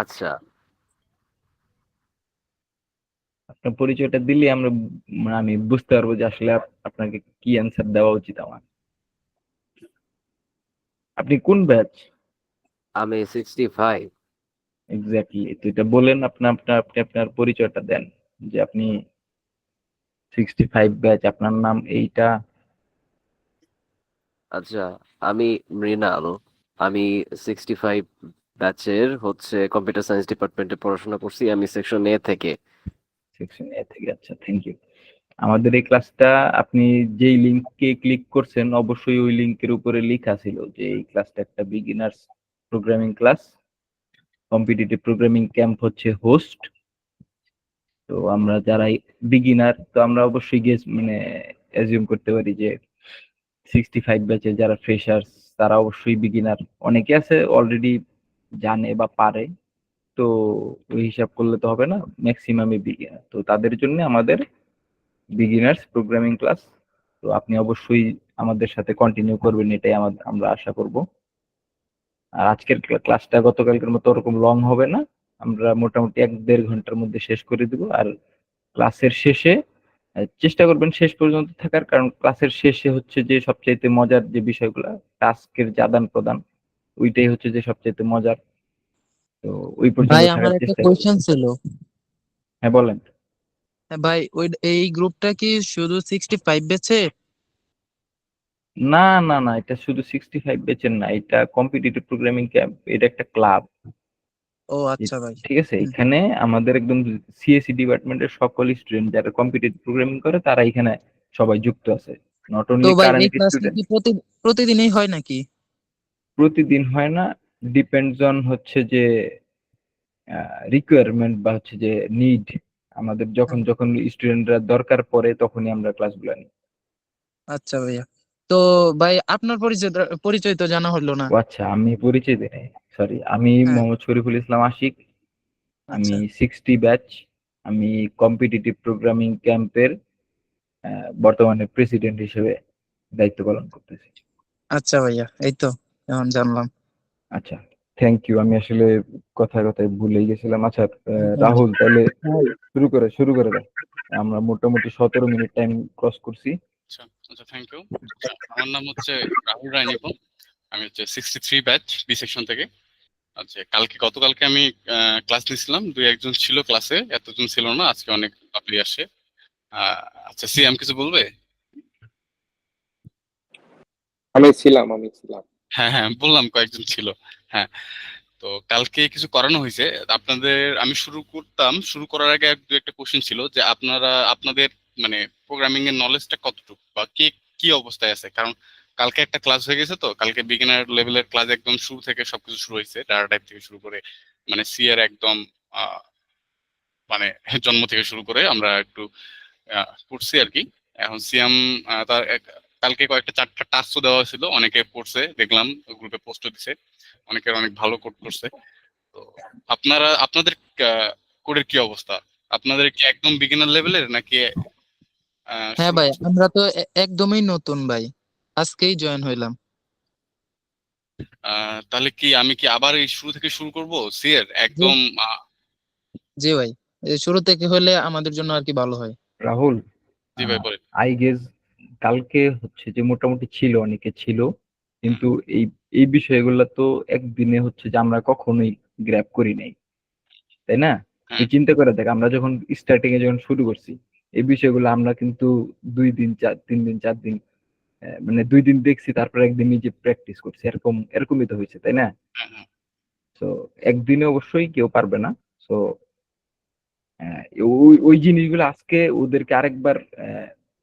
আচ্ছা। আপনার পরিচয়টা দিলে আমরা মানে আমি বুঝতে পারবো যে আসলে আপনাকে কি অ্যান্সার দেওয়া উচিত আমার। আপনি কোন ব্যাচ? আমি 65। এক্স্যাক্টলি, তো এটা বলেন, আপনি আপনার পরিচয়টা দেন যে আপনি 65 ব্যাচ, আপনার নাম এইটা। আচ্ছা, আমি মৃণাল। আমি 65 ব্যাচের কম্পিউটার সায়েন্স ডিপার্টমেন্টে পড়াশোনা করছি, আমি সেকশন এ থেকে। সেকশন এ থেকে, আচ্ছা, থ্যাংক ইউ। আমাদের এই ক্লাসটা আপনি যেই লিংকে ক্লিক করছেন অবশ্যই ওই লিংকের উপরে লেখা ছিল যে এই ক্লাসটা একটা beginners programming class, competitive programming camp হচ্ছে হোস্ট। তো আমরা যারা বিগিনার, তো আমরা অবশ্যই গেস মানে অ্যাজিউম করতে পারি যে 65 ব্যাচে যারা ফ্রেশার্স তারা অবশ্যই বিগিনার। অনেকে আছে অলরেডি জানে বা পারে, তো ওই হিসাব করলে তো হবে না, ম্যাক্সিমামই বিগিনার, তো তাদের জন্য আমাদের বিগিনার্স প্রোগ্রামিং ক্লাস। তো আপনি অবশ্যই আমাদের সাথে কন্টিনিউ করবেন, এটাই আমরা আশা করব। আর আজকের ক্লাসটা গতকালকের মতো ওরকম লং হবে না, আমরা মোটামুটি 1-1.5 ঘন্টার মধ্যে শেষ করে দিব। আর ক্লাসের শেষে চেষ্টা করবেন শেষ পর্যন্ত থাকার, কারণ ক্লাসের শেষে হচ্ছে যে সবচাইতে মজার যে বিষয়গুলো, টাস্কের যে আদান প্রদান, ওইটাই হচ্ছে যে সবচাইতে মজার। তো ওই পর্যন্ত ভাই আমার থাকার একটা চেষ্টা করবেন। কোয়েশ্চেন ছিল। হ্যাঁ, বলেন। হ্যাঁ ভাই, এই গ্রুপটা কি শুধু 65 বেচে? না, না, না, এটা শুধু 65 ব্যাচের না, এটা কম্পিটিটিভ প্রোগ্রামিং ক্যাম্প, এটা একটা ক্লাব। ও আচ্ছা ভাই। ঠিক আছে, হুম। এখানে আমাদের একদম সিএসসি ডিপার্টমেন্টের সকল স্টুডেন্ট যারা কম্পিটিটিভ প্রোগ্রামিং করে তারা এখানে সবাই যুক্ত আছে, নট তো অনলি ভাই এই কারেন্ট ক্লাসটা স্টুডেন্ট। কি প্রতিদিনই হয় নাকি? প্রতিদিন হয় না, ডিপেন্ডস অন হচ্ছে যে রিকোয়ারমেন্ট বা হচ্ছে যে নিড। আমাদের যখন হ্যাঁ। যখন স্টুডেন্টরা দরকার পড়ে তখনই আমরা ক্লাসগুলো নিই। আচ্ছা ভাইয়া। তো ভাই আপনার পরিচয় পরিচয় তো জানা হলো না। ও আচ্ছা, আমি পরিচয় দিই নাই, সরি। আমি হ্যাঁ। মোহাম্মদ শরীফুল ইসলাম আশিক। আমি আচ্ছা। 60 ব্যাচ। আমি কম্পিটিটিভ প্রোগ্রামিং ক্যাম্পের বর্তমানে প্রেসিডেন্ট হিসেবে দায়িত্ব পালন করতেছি। আচ্ছা ভাইয়া, এই তো এখন জানলাম। আচ্ছা, থ্যাংক ইউ। আমি আসলে কথায় কথায় ভুলেই গেছিলাম। আচ্ছা, হ্যাঁ। রাহুল, তাহলে শুরু করে দাও। আমরা মোটামুটি 17 মিনিট টাইম ক্রস করছি। আচ্ছা আচ্ছা, থ্যাংক ইউ। আচ্ছা, আমার নাম হচ্ছে রাহুল রায় নিপুণ। আমি হচ্ছে 63 ব্যাচ বি সেকশন থেকে। আচ্ছা, গতকালকে আমি ক্লাস নিয়েছিলাম, দুই একজন ছিল ক্লাসে, এতজন ছিল না, আজকে অনেক পাবলিক আসে। আচ্ছা, সিএম কিছু বলবে? আমি ছিলাম। হ্যাঁ হ্যাঁ, বললাম কয়েকজন ছিল। হ্যাঁ, তো কালকে কিছু করানো হয়েছে আপনাদের। আমি শুরু করার আগে দু একটা কোশ্চেন ছিল যে আপনাদের মানে প্রোগ্রামিং এর নলেজটা কতটুকু বা কে কি অবস্থায় আছে, কারণ কালকে একটা ক্লাস হয়ে গেছে, তো কালকে বিগিনার লেভেলের ক্লাস একদম শুরু থেকে সবকিছু শুরু হয়েছে, ডাটা টাইপ থেকে শুরু করে মানে সি এর একদম আহ, মানে জন্ম থেকে শুরু করে আমরা একটু পড়ছি আর কি। এখন সিএম কালকে কয়েকটা 4টা টাস্কও দেওয়া হয়েছিল, অনেকে পড়ছে দেখলাম, গ্রুপে পোস্টও দিছে, অনেকের অনেক ভালো কোড করছে। তো আপনাদের কোডের কি অবস্থা? আপনাদের কি একদম বিগিনার লেভেলের নাকি হ্যাঁ শুরু ভাই, করছেন? আমরা তো একদমই নতুন ভাই, আজকেই জয়েন হইলাম। তাহলে কি আমি কি আবার এই শুরু থেকে শুরু করব সি এর জি। একদম? জি ভাই, শুরু থেকে হলে আমাদের জন্য আর কি ভালো হয়। রাহুল, জি ভাই, বলেন। আই গেস কালকে হচ্ছে যে মোটামুটি ছিল, অনেকে ছিল, হুম, কিন্তু এই এই বিষয়গুলো তো একদিনে হচ্ছে যে আমরা কখনোই গ্র্যাব করি নাই, তাই না? তুই হ্যাঁ, চিন্তা করে দেখ, আমরা যখন স্টার্টিং এ যখন শুরু করছি এই বিষয়গুলো আমরা কিন্তু 2 দিন 3 দিন 4 দিন, মানে 2 দিন দেখছি, তারপর একদিন নিজে প্র্যাকটিস করছি, এরকমই তো হয়েছে, তাই না? হ্যাঁ, হ্যাঁ। তো একদিনে অবশ্যই কেউ পারবে না। তো ওই ওই জিনিসগুলো আজকে ওদেরকে আরেকবার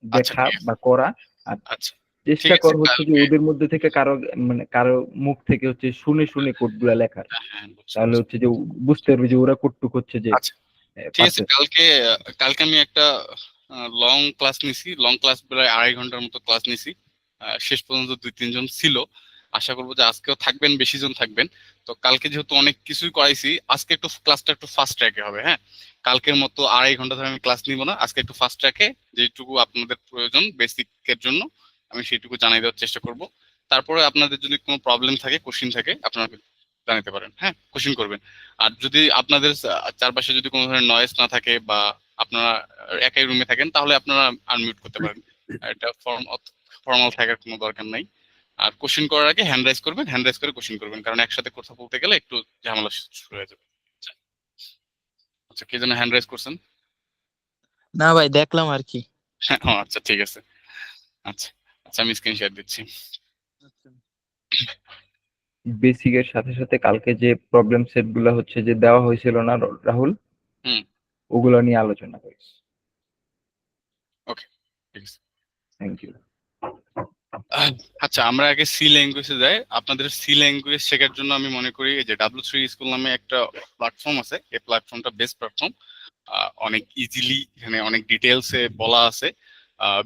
আচ্ছা, দেখা ঠিক আছে। বা করা। আর আচ্ছা, ঠিক চেষ্টা আছে কর হচ্ছে যে কালকে। ওদের মধ্যে থেকে কারো, মানে কারো মুখ থেকে হচ্ছে শুনে শুনে কোড গুলা লেখার। হ্যাঁ হ্যাঁ, বুঝছি তাহলে বুঝছি। হচ্ছে যে বুঝতে পারবে যে ওরা কতটুক হচ্ছে যে আচ্ছা, ঠিক আছে। পারতেছে। কালকে আমি একটা লং ক্লাস নিছি, লং ক্লাস প্রায় 2.5 ঘন্টার মতো ক্লাস নিছি। শেষ পর্যন্ত 2-3 জন ছিল। আশা করবো যে আজকেও থাকবেন, বেশি জন থাকবেন। তো কালকে যেহেতু অনেক কিছুই করাইছি, আজকে একটু ক্লাসটা একটু ফাস্ট ট্র্যাকে হবে। হ্যাঁ, কালকের মতো 2.5 ঘন্টা ধরে আমি ক্লাস নিব না, আজকে একটু ফাস্ট ট্র্যাকে যেটুকু আপনাদের প্রয়োজন বেসিকের জন্য আমি সেইটুকু জানাই দেওয়ার চেষ্টা করব। তারপরে আপনাদের যদি কোনো প্রবলেম থাকে, কোশ্চিন থাকে, আপনারা জানাতে পারেন, হ্যাঁ, কোশ্চেন করবেন। আর যদি আপনাদের চারপাশে যদি কোনো ধরনের নয়েজ না থাকে বা আপনারা একাই রুমে থাকেন, তাহলে আপনারা আনমিউট করতে পারেন। এটা ফর্মাল থাকার কোনো দরকার নাই। আর কোশ্চেন করার আগে হ্যান্ড রাইজ করবেন, হ্যান্ড রাইজ করে কোশ্চেন করবেন, কারণ একসাথে কথা বলতে গেলে একটু ঝামেলা শুরু হয়ে যাবে। আচ্ছা, কে যেন হ্যান্ড রাইজ করছেন? না ভাই, দেখলাম আর কি। ও আচ্ছা, ঠিক আছে। আচ্ছা আচ্ছা, আমি স্ক্রিন শেয়ার দিচ্ছি। বেসিকের সাথে সাথে কালকে যে প্রবলেম সেট গুলা হচ্ছে যে দেওয়া হয়েছিল না রাহুল, হুম। ওগুলো নিয়ে আলোচনা করিস। ওকে, ঠিক আছে। Thank you. আচ্ছা, আমরা আগে সি ল্যাঙ্গুয়েজে যাই। আপনাদের সি ল্যাঙ্গুয়েজ শেখার জন্য আমি মনে করি যে W3 স্কুল নামে একটা প্ল্যাটফর্ম আছে। এই প্ল্যাটফর্মটা বেস্ট প্ল্যাটফর্ম। অনেক ইজিলি এখানে অনেক ডিটেলসে বলা আছে।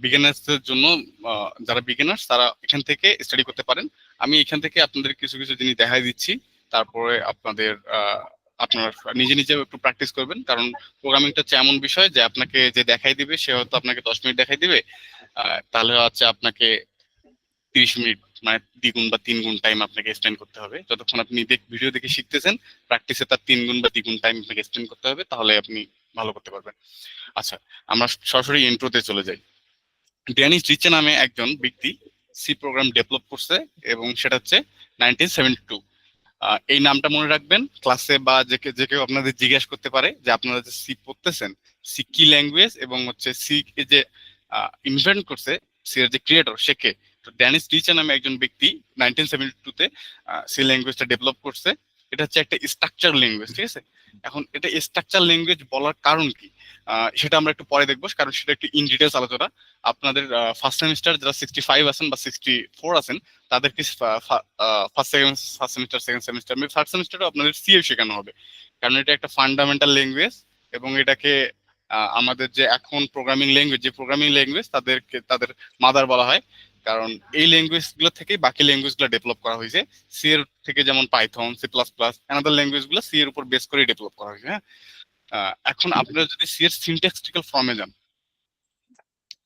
বিগিনার্সদের জন্য, যারা বিগিনার্স তারা এখান থেকে স্টাডি করতে পারেন। আমি এখান থেকে আপনাদের কিছু কিছু জিনিস দেখাই দিচ্ছি, তারপরে আপনারা নিজে নিজে একটু প্র্যাকটিস করবেন, কারণ প্রোগ্রামিংটা হচ্ছে এমন বিষয় যে আপনাকে যে দেখাই দিবে সে হয়তো আপনাকে 10 মিনিট দেখাই দিবে, তাহলে হচ্ছে আপনাকে 30 মিনিট মানে 2 গুণ বা 3 গুণ টাইম আপনাকে স্পেন্ড করতে হবে। যতক্ষণ আপনি ভিডিও দেখে শিখতেছেন, প্র্যাকটিসে তার 3 গুণ বা 2 গুণ টাইম আপনাকে স্পেন্ড করতে হবে, তাহলে আপনি ভালো করতে পারবেন। আচ্ছা, আমরা সরাসরি ইন্ট্রোতে চলে যাই। ড্যানিস রিচে নামে একজন ব্যক্তি সি প্রোগ্রাম ডেভেলপ করছে, এবং সেটা হচ্ছে 1972। এই নামটা মনে রাখবেন। ক্লাসে বা যে কেউ আপনাদের জিজ্ঞেস করতে পারে যে আপনারা যে সি পড়তেছেন, সি কি ল্যাঙ্গুয়েজ, এবং হচ্ছে সি যে ইনভেন্ট করছে, সি এর যে ক্রিয়েটর সে কে। তো ড্যানিস রিচে নামে একজন ব্যক্তি 1972-তে সি ল্যাঙ্গুয়েজটা ডেভেলপ করছে। এটা হচ্ছে একটা স্ট্রাকচার ল্যাঙ্গুয়েজ, ঠিক আছে। এখন এটা স্ট্রাকচার ল্যাঙ্গুয়েজ বলার কারণ কি, সেটা আমরা একটু পরে দেখবো, কারণ সেটা একটু ইন ডিটেলস আলোচনা। আপনাদের ফার্স্ট সেমিস্টার যারা 65 আছেন বা 64 আছেন, তাদেরকে first semester, second semester, third সেমিস্টারে আপনাদের সিএ শেখানো হবে, কারণ এটা একটা ফান্ডামেন্টাল ল্যাঙ্গুয়েজ। এবং এটাকে আমাদের যে এখন প্রোগ্রামিং ল্যাঙ্গুয়েজ, যে প্রোগ্রামিং ল্যাঙ্গুয়েজ তাদের মাদার বলা হয়, কারণ এই ল্যাঙ্গুয়েজ গুলো থেকে বাকি ল্যাঙ্গুয়েজ গুলো ডেভেলপ করা হয়েছে। সি এর থেকে যেমন পাইথন, C++, অ্যানাদার ল্যাঙ্গুয়েজ গুলো সি এর উপর বেস করে ডেভেলপ করা হয়েছে, হ্যাঁ। এখন আপনারা যদি সি এর সিনট্যাক্সটিক্যাল ফর্মে যান,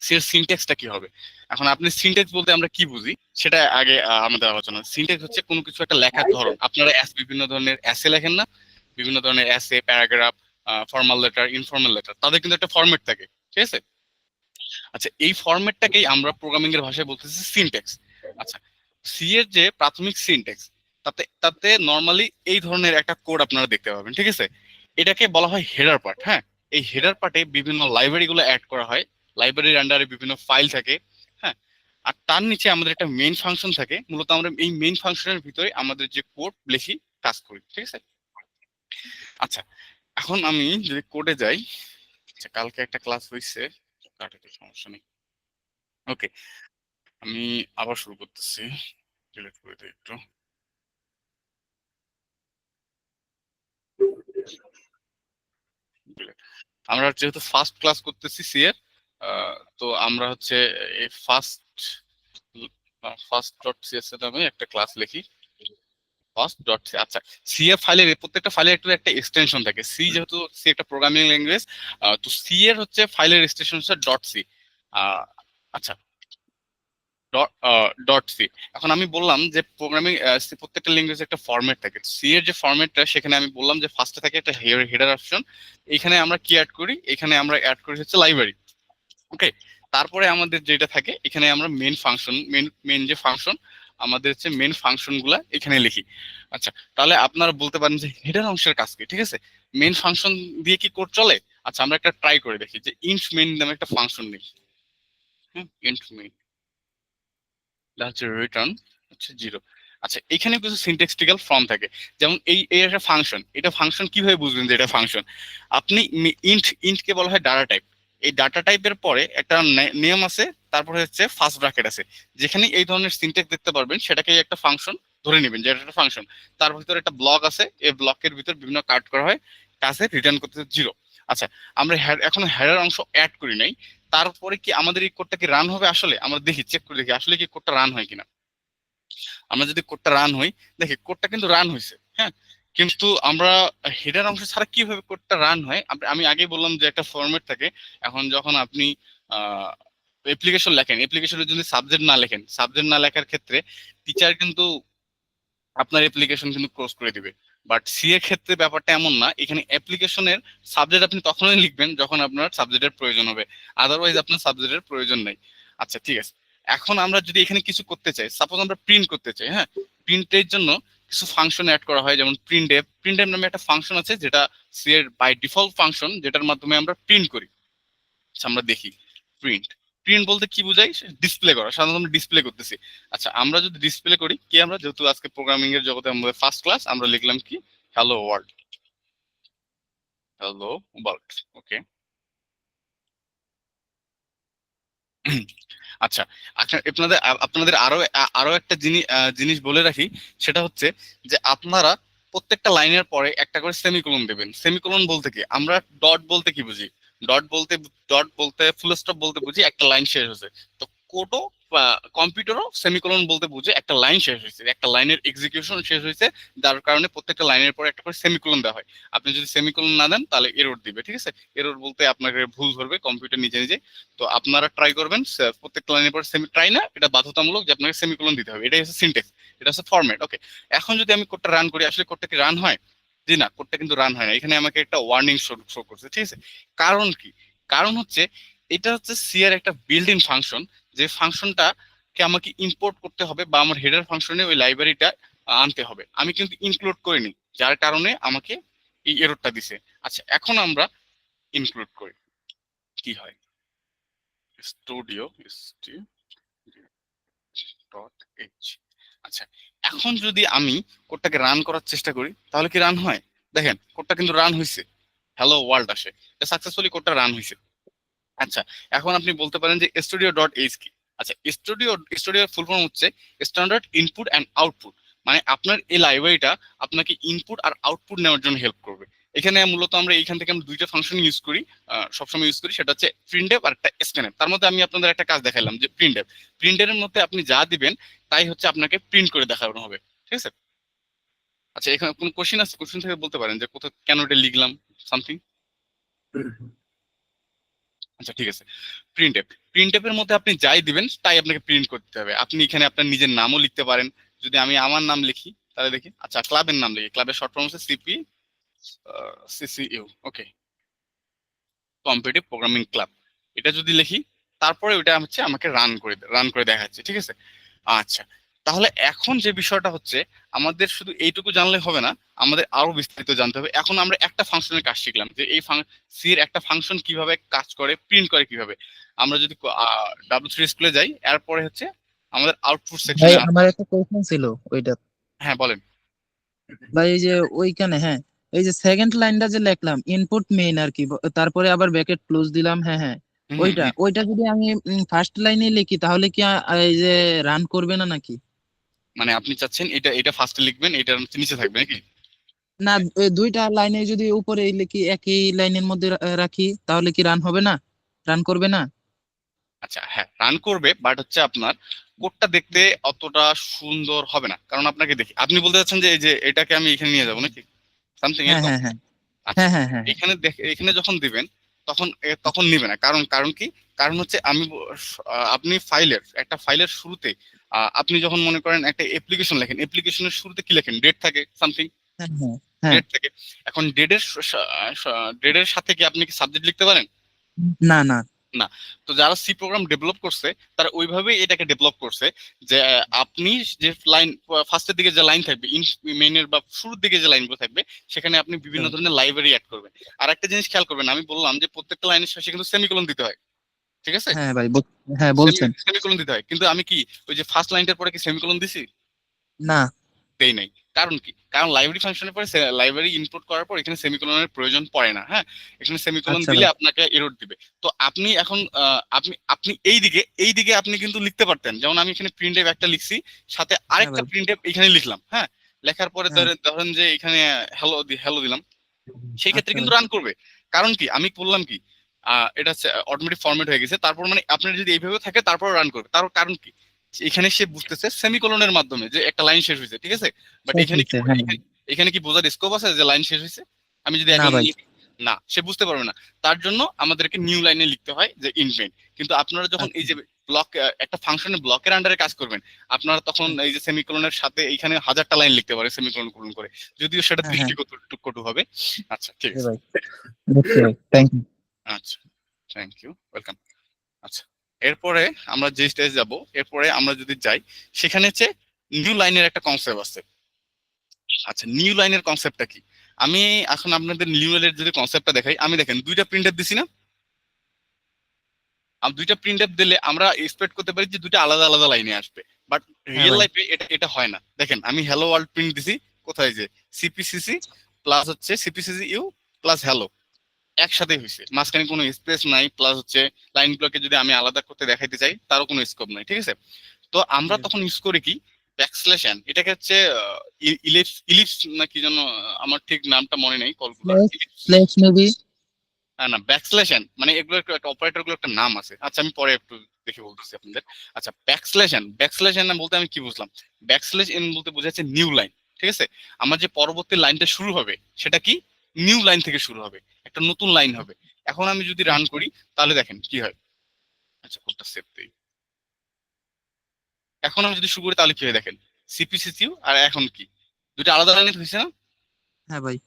সি এর সিনট্যাক্সটা কি হবে। এখন আপনি সিনট্যাক্স বলতে আমরা কি বুঝি সেটা আগে আমাদের আলোচনা। সিনট্যাক্স হচ্ছে কোনো কিছু একটা লেখার ধরন। আপনারা বিভিন্ন ধরনের অ্যাসে লেখেন না, বিভিন্ন ধরনের as, paragraph, formal letter, informal letter, তাদের কিন্তু একটা ফরম্যাট থাকে, ঠিক আছে। আচ্ছা, এই ফরম্যাটটাকেই আমরা প্রোগ্রামিং এর ভাষায় বলতেছি সিনট্যাক্স। আচ্ছা, সি এর যে প্রাথমিক সিনট্যাক্স, তাতে তাতে নর্মালি এই ধরনের একটা কোড আপনারা দেখতে পাবেন, ঠিক আছে। এটাকে বলা হয় হেডার পার্ট, হ্যাঁ। এই হেডার পার্টে বিভিন্ন লাইব্রেরি গুলো অ্যাড করা হয়, লাইব্রেরির আন্ডারে বিভিন্ন ফাইল থাকে, হ্যাঁ। আর তার নিচে আমাদের একটা মেইন ফাংশন থাকে। মূলত আমরা এই মেইন ফাংশনের ভিতরে আমাদের যে কোড লিখি, কাজ করি, ঠিক আছে। আচ্ছা, এখন আমি যদি কোডে যাই, আচ্ছা, কালকে একটা ক্লাস হয়েছে, কাটাতে সমস্যা নেই। ওকে, আমি আবার শুরু করতেছি, ডিলিট করে দিই একটু। আমরা যেহেতু ফার্স্ট ক্লাস করতেছি সি এর, তো আমরা হচ্ছে এই ফার্স্ট ডট সিএস নামে একটা ক্লাস লিখি, ফার্স্ট ডট সি। আচ্ছা, সি এর ফাইলের প্রত্যেকটা ফাইলের একটু একটা এক্সটেনশন থাকে। সি যেহেতু সি একটা প্রোগ্রামিং ল্যাঙ্গুয়েজ, তো সি এর হচ্ছে ফাইলের এক্সটেনশন হচ্ছে ডট সি। আচ্ছা, ডট সি। এখন আমি বললাম যে প্রোগ্রামিং প্রত্যেকটা ল্যাঙ্গুয়েজে একটা ফরম্যাট থাকে। সি এর যে ফরম্যাটটা, সেখানে আমি বললাম যে ফার্স্টে থাকে একটা হেডার অপশন। এখানে আমরা কি অ্যাড করি, এখানে আমরা অ্যাড করি হচ্ছে লাইব্রেরি, ওকে। তারপরে আমাদের যেটা থাকে, এখানে আমরা মেন ফাংশন, মেন যে ফাংশন আমাদের হচ্ছে মেন ফাংশন গুলা এখানে লিখি। আচ্ছা, তাহলে আপনারা বলতে পারেন যে হেডার অংশের কাজ কি, ঠিক আছে, মেন ফাংশন দিয়ে কি কোড চলে। আচ্ছা, আমরা একটা ট্রাই করে দেখি যে ইন্ট মেন নামে একটা ফাংশন নেই, হ্যাঁ, ইন্ট মেন হচ্ছে রিটার্ন হচ্ছে 0। আচ্ছা, এখানে কিছু সিনট্যাক্সটিক্যাল ফর্ম থাকে, যেমন এই একটা ফাংশন। এটা ফাংশন কিভাবে বুঝবেন যে এটা ফাংশন, আপনি ইন্ট কে বলা হয় ডাটা টাইপ। এই ডাটা টাইপের পরে একটা নেম আছে, তারপরে হচ্ছে ফার্স্ট ব্র্যাকেট আছে। যেখানে এই ধরনের সিনট্যাক্স দেখতে পারবেন, সেটাকে একটা ফাংশন ধরে নেবেন যে এটা একটা ফাংশন। তার ভিতরে একটা ব্লক আছে, এই ব্লকের ভিতর বিভিন্ন কাট করা হয়, কাছে রিটার্ন করতে 0। আচ্ছা, আমরা এখন হেডার অংশ অ্যাড করি নাই, তারপরে কি আমাদের এই কোডটা কি রান হবে? আসলে আমরা দেখি, চেক করে দেখি আসলে কি কোডটা রান হয় কিনা। আমরা যদি কোডটা রান হই, দেখি কোডটা কিন্তু রান হয়েছে, হ্যাঁ। কিন্তু আমরা হেডার অংশ ছাড়া কিভাবে কোডটা রান হয়, আমি আগেই বললাম যে একটা ফরম্যাট থাকে। এখন যখন আপনি অ্যাপ্লিকেশন লেখেন, অ্যাপ্লিকেশনে যদি সাবজেক্ট না লেখেন, সাবজেক্ট না লেখার ক্ষেত্রে টিচার কিন্তু আপনার অ্যাপ্লিকেশন কিন্তু ক্লোজ করে দিবে। বাট সি এর ক্ষেত্রে ব্যাপারটা এমন না, এখানে অ্যাপ্লিকেশনের সাবজেক্ট আপনি তখনই লিখবেন যখন আপনার সাবজেক্টের প্রয়োজন হবে, আদারওয়াইজ আপনার সাবজেক্টের প্রয়োজন নাই। আচ্ছা ঠিক আছে, এখন আমরা যদি এখানে কিছু করতে চাই, সাপোজ আমরা প্রিন্ট করতে চাই, হ্যাঁ, প্রিন্টের জন্য কিছু ফাংশন অ্যাড করা হয়, যেমন প্রিন্ট নামে একটা ফাংশন আছে যেটা সি এর বাই ডিফল্ট ফাংশন, যেটার মাধ্যমে আমরা প্রিন্ট করি। আচ্ছা আমরা দেখি প্রিন্ট প্রিন্ট বলতে কি বোঝাই, ডিসপ্লে করা, সাধারণত আমরা ডিসপ্লে করতেছি। আচ্ছা আমরা যদি ডিসপ্লে করি কি, আমরা যেহেতু আজকে প্রোগ্রামিং এর জগতে আমাদের ফার্স্ট ক্লাস, আমরা লিখলাম কি হ্যালো ওয়ার্ল্ড, হ্যালো ওয়ার্ল্ড, ওকে। আচ্ছা আপনাদের আপনাদের আরো একটা জিনিস বলে রাখি, সেটা হচ্ছে যে আপনারা প্রত্যেকটা লাইনের পরে একটা করে সেমিকোলন দেবেন। সেমিকোলন বলতে কি, আমরা ডট বলতে কি বুঝি, ডট বলতে ফুল স্টপ বলতে বুঝি একটা লাইন শেষ হয়েছে। তো কোডও কম্পিউটারও সেমিকোলন বলতে বুঝে একটা লাইন শেষ হয়েছে, একটা লাইনের এক্সিকিউশন শেষ হয়েছে, যার কারণে প্রত্যেকটা লাইনের পরে একটা করে সেমিকোলন দেওয়া হয়। আপনি যদি সেমিকোলন না দেন তাহলে এরর দিবে, ঠিক আছে। এরর বলতে আপনাকে ভুল ধরবে কম্পিউটার নিজে নিজে। তো আপনারা ট্রাই করবেন প্রত্যেকটা লাইনের পর ট্রাই না, এটা বাধ্যতামূলক যে আপনাকে সেমিকোলন দিতে হবে। এটাই হচ্ছে সিনটেক্স, এটা হচ্ছে ফরম্যাট, ওকে। এখন যদি আমি কোডটা রান করি, আসলে কোডটা কি রান হয়? জি না, কোডটা কিন্তু রান হয় না। এখানে আমাকে একটা ওয়ার্নিং শো করছে, ঠিক আছে। কারণ কি? কারণ হচ্ছে এটা হচ্ছে সি এর একটা বিল্ট ইন ফাংশন, যে ফাংশনটা কে আমাকে ইম্পোর্ট করতে হবে বা আমার হেডার ফাংশনে ওই লাইব্রেরিটা আনতে হবে। আমি কিন্তু ইনক্লুড করিনি, যার কারণে আমাকে এই এররটা দিছে। আচ্ছা এখন আমরা ইনক্লুড করি, কি হয়, স্টুডিও ডট এইচ। আচ্ছা এখন যদি আমি কোডটাকে রান করার চেষ্টা করি তাহলে কি রান হয়? দেখেন কোডটা কিন্তু রান হয়েছে, হ্যালো ওয়ার্ল্ড আসে, সাকসেসফুলি কোডটা রান হয়েছে। আচ্ছা এখন আপনি বলতে পারেন যে স্টুডিও ডট এইচ কি? আচ্ছা স্টুডিওর ফুল ফর্ম হচ্ছে স্ট্যান্ডার্ড ইনপুট অ্যান্ড আউটপুট, মানে আপনার এই লাইব্রেরিটা আপনাকে ইনপুট আর আউটপুট নেওয়ার জন্য হেল্প করবে। এখানে মূলত আমরা এইখান থেকে আমরা দুইটা ফাংশন ইউজ করি, সবসময় ইউজ করি, সেটা হচ্ছে প্রিন্টএফ আর একটা স্ক্যানএফ। তার মধ্যে আমি আপনাদের একটা কাজ দেখাইলাম যে প্রিন্টের মধ্যে আপনি যা দিবেন তাই হচ্ছে আপনাকে প্রিন্ট করে দেখানো হবে, ঠিক আছে। আচ্ছা এখানে কোনো কোশ্চেন আছে? কোশ্চেন থেকে বলতে পারেন যে কোথাও কেন এটা লিখলাম সামথিং। আচ্ছা ঠিক আছে, প্রিন্টএফের মধ্যে আপনি যাই দিবেন তাই আপনাকে প্রিন্ট করতে হবে। আপনি এখানে আপনার নিজের নামও লিখতে পারেন। যদি আমি আমার নাম লিখি তাহলে দেখি, আচ্ছা ক্লাবের নাম লিখি, ক্লাবের শর্ট ফর্ম হচ্ছে সিপিসিইউ, ওকে, কম্পিটিটিভ প্রোগ্রামিং ক্লাব। এটা যদি লিখি তারপরে ওটা হচ্ছে আমাকে রান করে দেখাচ্ছে, ঠিক আছে। আচ্ছা তাহলে এখন যে বিষয়টা হচ্ছে, আমাদের শুধু এইটুকু জানলে হবে না, আমাদের আরো বিস্তারিত জানতে হবে। এখন আমরা একটা ফাংশনের কাজ শিখলাম যে এই সি এর একটা ফাংশন কিভাবে কাজ করে, প্রিন্ট করে কিভাবে। আমরা যদি W3 স্কুলে যাই, এরপরে হচ্ছে আমাদের আউটপুট ভাই সেকশনে। আমার একটা কোশ্চেন ছিল ওইটা। হ্যাঁ বলেন। ভাই এই যে ওইখানে, হ্যাঁ, এই যে সেকেন্ড লাইনটা যে লিখলাম ইনপুট মেইন আর কি, তারপরে আবার ব্র্যাকেট ক্লোজ দিলাম, হ্যাঁ হ্যাঁ, হুম, ওইটা হুম। ওইটা যদি আমি ফার্স্ট লাইনে লিখি তাহলে কি এই যে রান করবে না নাকি? মানে আপনি চাচ্ছেন এটা এটা ফার্স্টে লিখবেন, এটা নিচে থাকবে নাকি? না, দুইটা লাইনে যদি উপরে লিখি একই লাইনের মধ্যে রাখি তাহলে কি রান হবে না, রান করবে না? আচ্ছা হ্যাঁ রান করবে, বাট হচ্ছে আপনার কোডটা দেখতে অতটা সুন্দর হবে না। কারণ আপনাকে দেখি আপনি বলতে চাচ্ছেন যে এই যে এটাকে আমি এখানে নিয়ে যাবো নাকি সামথিং হ্যাঁ এরকম। হ্যাঁ হ্যাঁ আচ্ছা হ্যাঁ হ্যাঁ হ্যাঁ হ্যাঁ। এখানে যখন দিবেন তখন তখন নিবে না। কারণ কারণ কি? কারণ হচ্ছে আপনি একটা ফাইলের শুরুতে আপনি যখন মনে করেন একটা অ্যাপ্লিকেশন লেখেন, অ্যাপ্লিকেশনের শুরুতে কি লেখেন? ডেট থাকে সামথিং, হ্যাঁ হ্যাঁ হ্যাঁ। ডেট থাকে। এখন ডেটের সাথে কি আপনি কি সাবজেক্ট লিখতে পারেন? না না। না। তো যারা সি প্রোগ্রাম ডেভেলপ করছে তারা ওইভাবেই এটাকে ডেভেলপ করছে যে আপনি যে লাইন ফার্স্টের দিকে যে লাইন থাকবে, মেইনের বা শুরুর দিকে যে লাইনগুলো থাকবে, সেখানে আপনি বিভিন্ন ধরনের লাইব্রেরি অ্যাড করবেন। আর একটা জিনিস খেয়াল করবেন, আমি বললাম যে প্রত্যেকটা লাইনের শেষে কিন্তু সেমিকোলন দিতে হয়, ঠিক আছে। হ্যাঁ ভাই হ্যাঁ বলছেন। সেমিকোলন দিতে হয়, কিন্তু আমি কি ওই যে ফার্স্ট লাইনটার পরে কি সেমিকোলন দিছি? না। দেই নাই। কারণ কি? কারণ লাইব্রেরি ফাংশনের পরে লাইব্রেরি ইনপুট করার পর এখানে সেমিকোলনের প্রয়োজন পড়ে না, হ্যাঁ। এখানে সেমিকোলন আচ্ছা দিলে ভাই। আপনাকে এরর দিবে। তো আপনি এখন আপনি আপনি এই দিকে আপনি কিন্তু লিখতে পারতেন, যেমন আমি এখানে প্রিন্টএফ একটা লিখছি, সাথে হ্যাঁ আরেকটা ভাই। প্রিন্টএফ এখানে লিখলাম, হ্যাঁ। লেখার পরে হ্যাঁ। ধরেন যে এখানে হ্যালো দিলাম, সেই ক্ষেত্রে আচ্ছা কিন্তু ভাই। রান করবে। কারণ কি? আমি বললাম কি এটা অটোমেটিক ফরম্যাট হয়ে গেছে, তারপর মানে আপনার যদি এইভাবে থাকে তারপর রান করবে। তার কারণ কি? এখানে সে বুঝতেছে সেমিকোলনের মাধ্যমে যে একটা লাইন শেষ হয়েছে, ঠিক আছে। বাট শেষ এখানে কি হয়েছে, হ্যাঁ। এখানে কি বোঝার স্কোপ আছে যে লাইন শেষ হয়েছে? আমি যদি না একদম ভাই। না, সে বুঝতে পারবে না। তার জন্য আমাদেরকে নিউ লাইনে লিখতে হয় যে ইনভেন্ট। কিন্তু আপনারা যখন এই আচ্ছা। যে ব্লক, একটা ফাংশনের ব্লকের আন্ডারে কাজ করবেন, আপনারা তখন এই যে সেমিকোলনের সাথে এইখানে 1000টা লাইন লিখতে পারে সেমিকোলন কোলন করে, যদিও সেটা হ্যাঁ, হ্যাঁ। দৃষ্টিকটু হবে। আচ্ছা ঠিক জি আছে। ভাই, বুঝছি ভাই, থ্যাংক ইউ। আচ্ছা, থ্যাংক ইউ, ওয়েলকাম। আচ্ছা, এরপরে আমরা যে স্টেজ যাব, এরপরে আমরা যদি যাই, সেখানে হচ্ছে নিউ লাইনের একটা কনসেপ্ট আছে। আচ্ছা, নিউ লাইনের কনসেপ্টটা কি? আমি এখন আপনাদের নিউ লাইনের যদি কনসেপ্টটা দেখাই, আমি দেখেন দুইটা প্রিন্টার দিছি না, দুইটা প্রিন্টার দিলে আমরা এক্সপেক্ট করতে পারি যে দুইটা আলাদা আলাদা লাইনে আসবে, বাট হ্যাঁ রিয়েল ভাই, লাইফে এটা এটা হয় না। দেখেন আমি হ্যালো ওয়ার্ল্ড প্রিন্ট দিছি, কোথায় যে সিপিসিসি প্লাস হচ্ছে সিপিসিসি ইউ প্লাস হ্যালো একসাথে হয়েছে, মাঝখানে কোনো স্পেস নাই, প্লাস হচ্ছে লাইনগুলোকে যদি আমি আলাদা করতে দেখাইতে চাই তারও কোনো স্কোপ নাই, ঠিক আছে? তো আমরা তখন ইউজ করি কি, ব্যাকস্ল্যাশ এন, এটাকে হচ্ছে ইলিপস ইলিপস না কি যেন, আমার ঠিক নামটা মনে নেই কলগুলো। Slash maybe. না, ব্যাকস্ল্যাশ এন মানে এগুলো একটা অপারেটর গুলো একটা নাম আছে, আচ্ছা আমি পরে একটু দেখে বলতেছি আপনাদের। আচ্ছা, ব্যাকস্ল্যাশ এন বলতে আমি কি বুঝলাম, ব্যাকস্ল্যাশ এন বলতে বোঝাচ্ছে নিউ লাইন, ঠিক আছে? আমার যে পরবর্তী লাইনটা শুরু হবে সেটা কি নিউ লাইন থেকে শুরু হবে, একটা নতুন লাইন হবে। এখন আমি যদি রান করি তাহলে দেখেন কি হয়। আচ্ছা, কোডটা সেভ দেই। এখন আমি যদি শুরু করি তাহলে কি হয় দেখেন, সিপিসিসিউ আর এখন কি দুটো আলাদা লাইনে হয়েছে না? হ্যাঁ ভাই,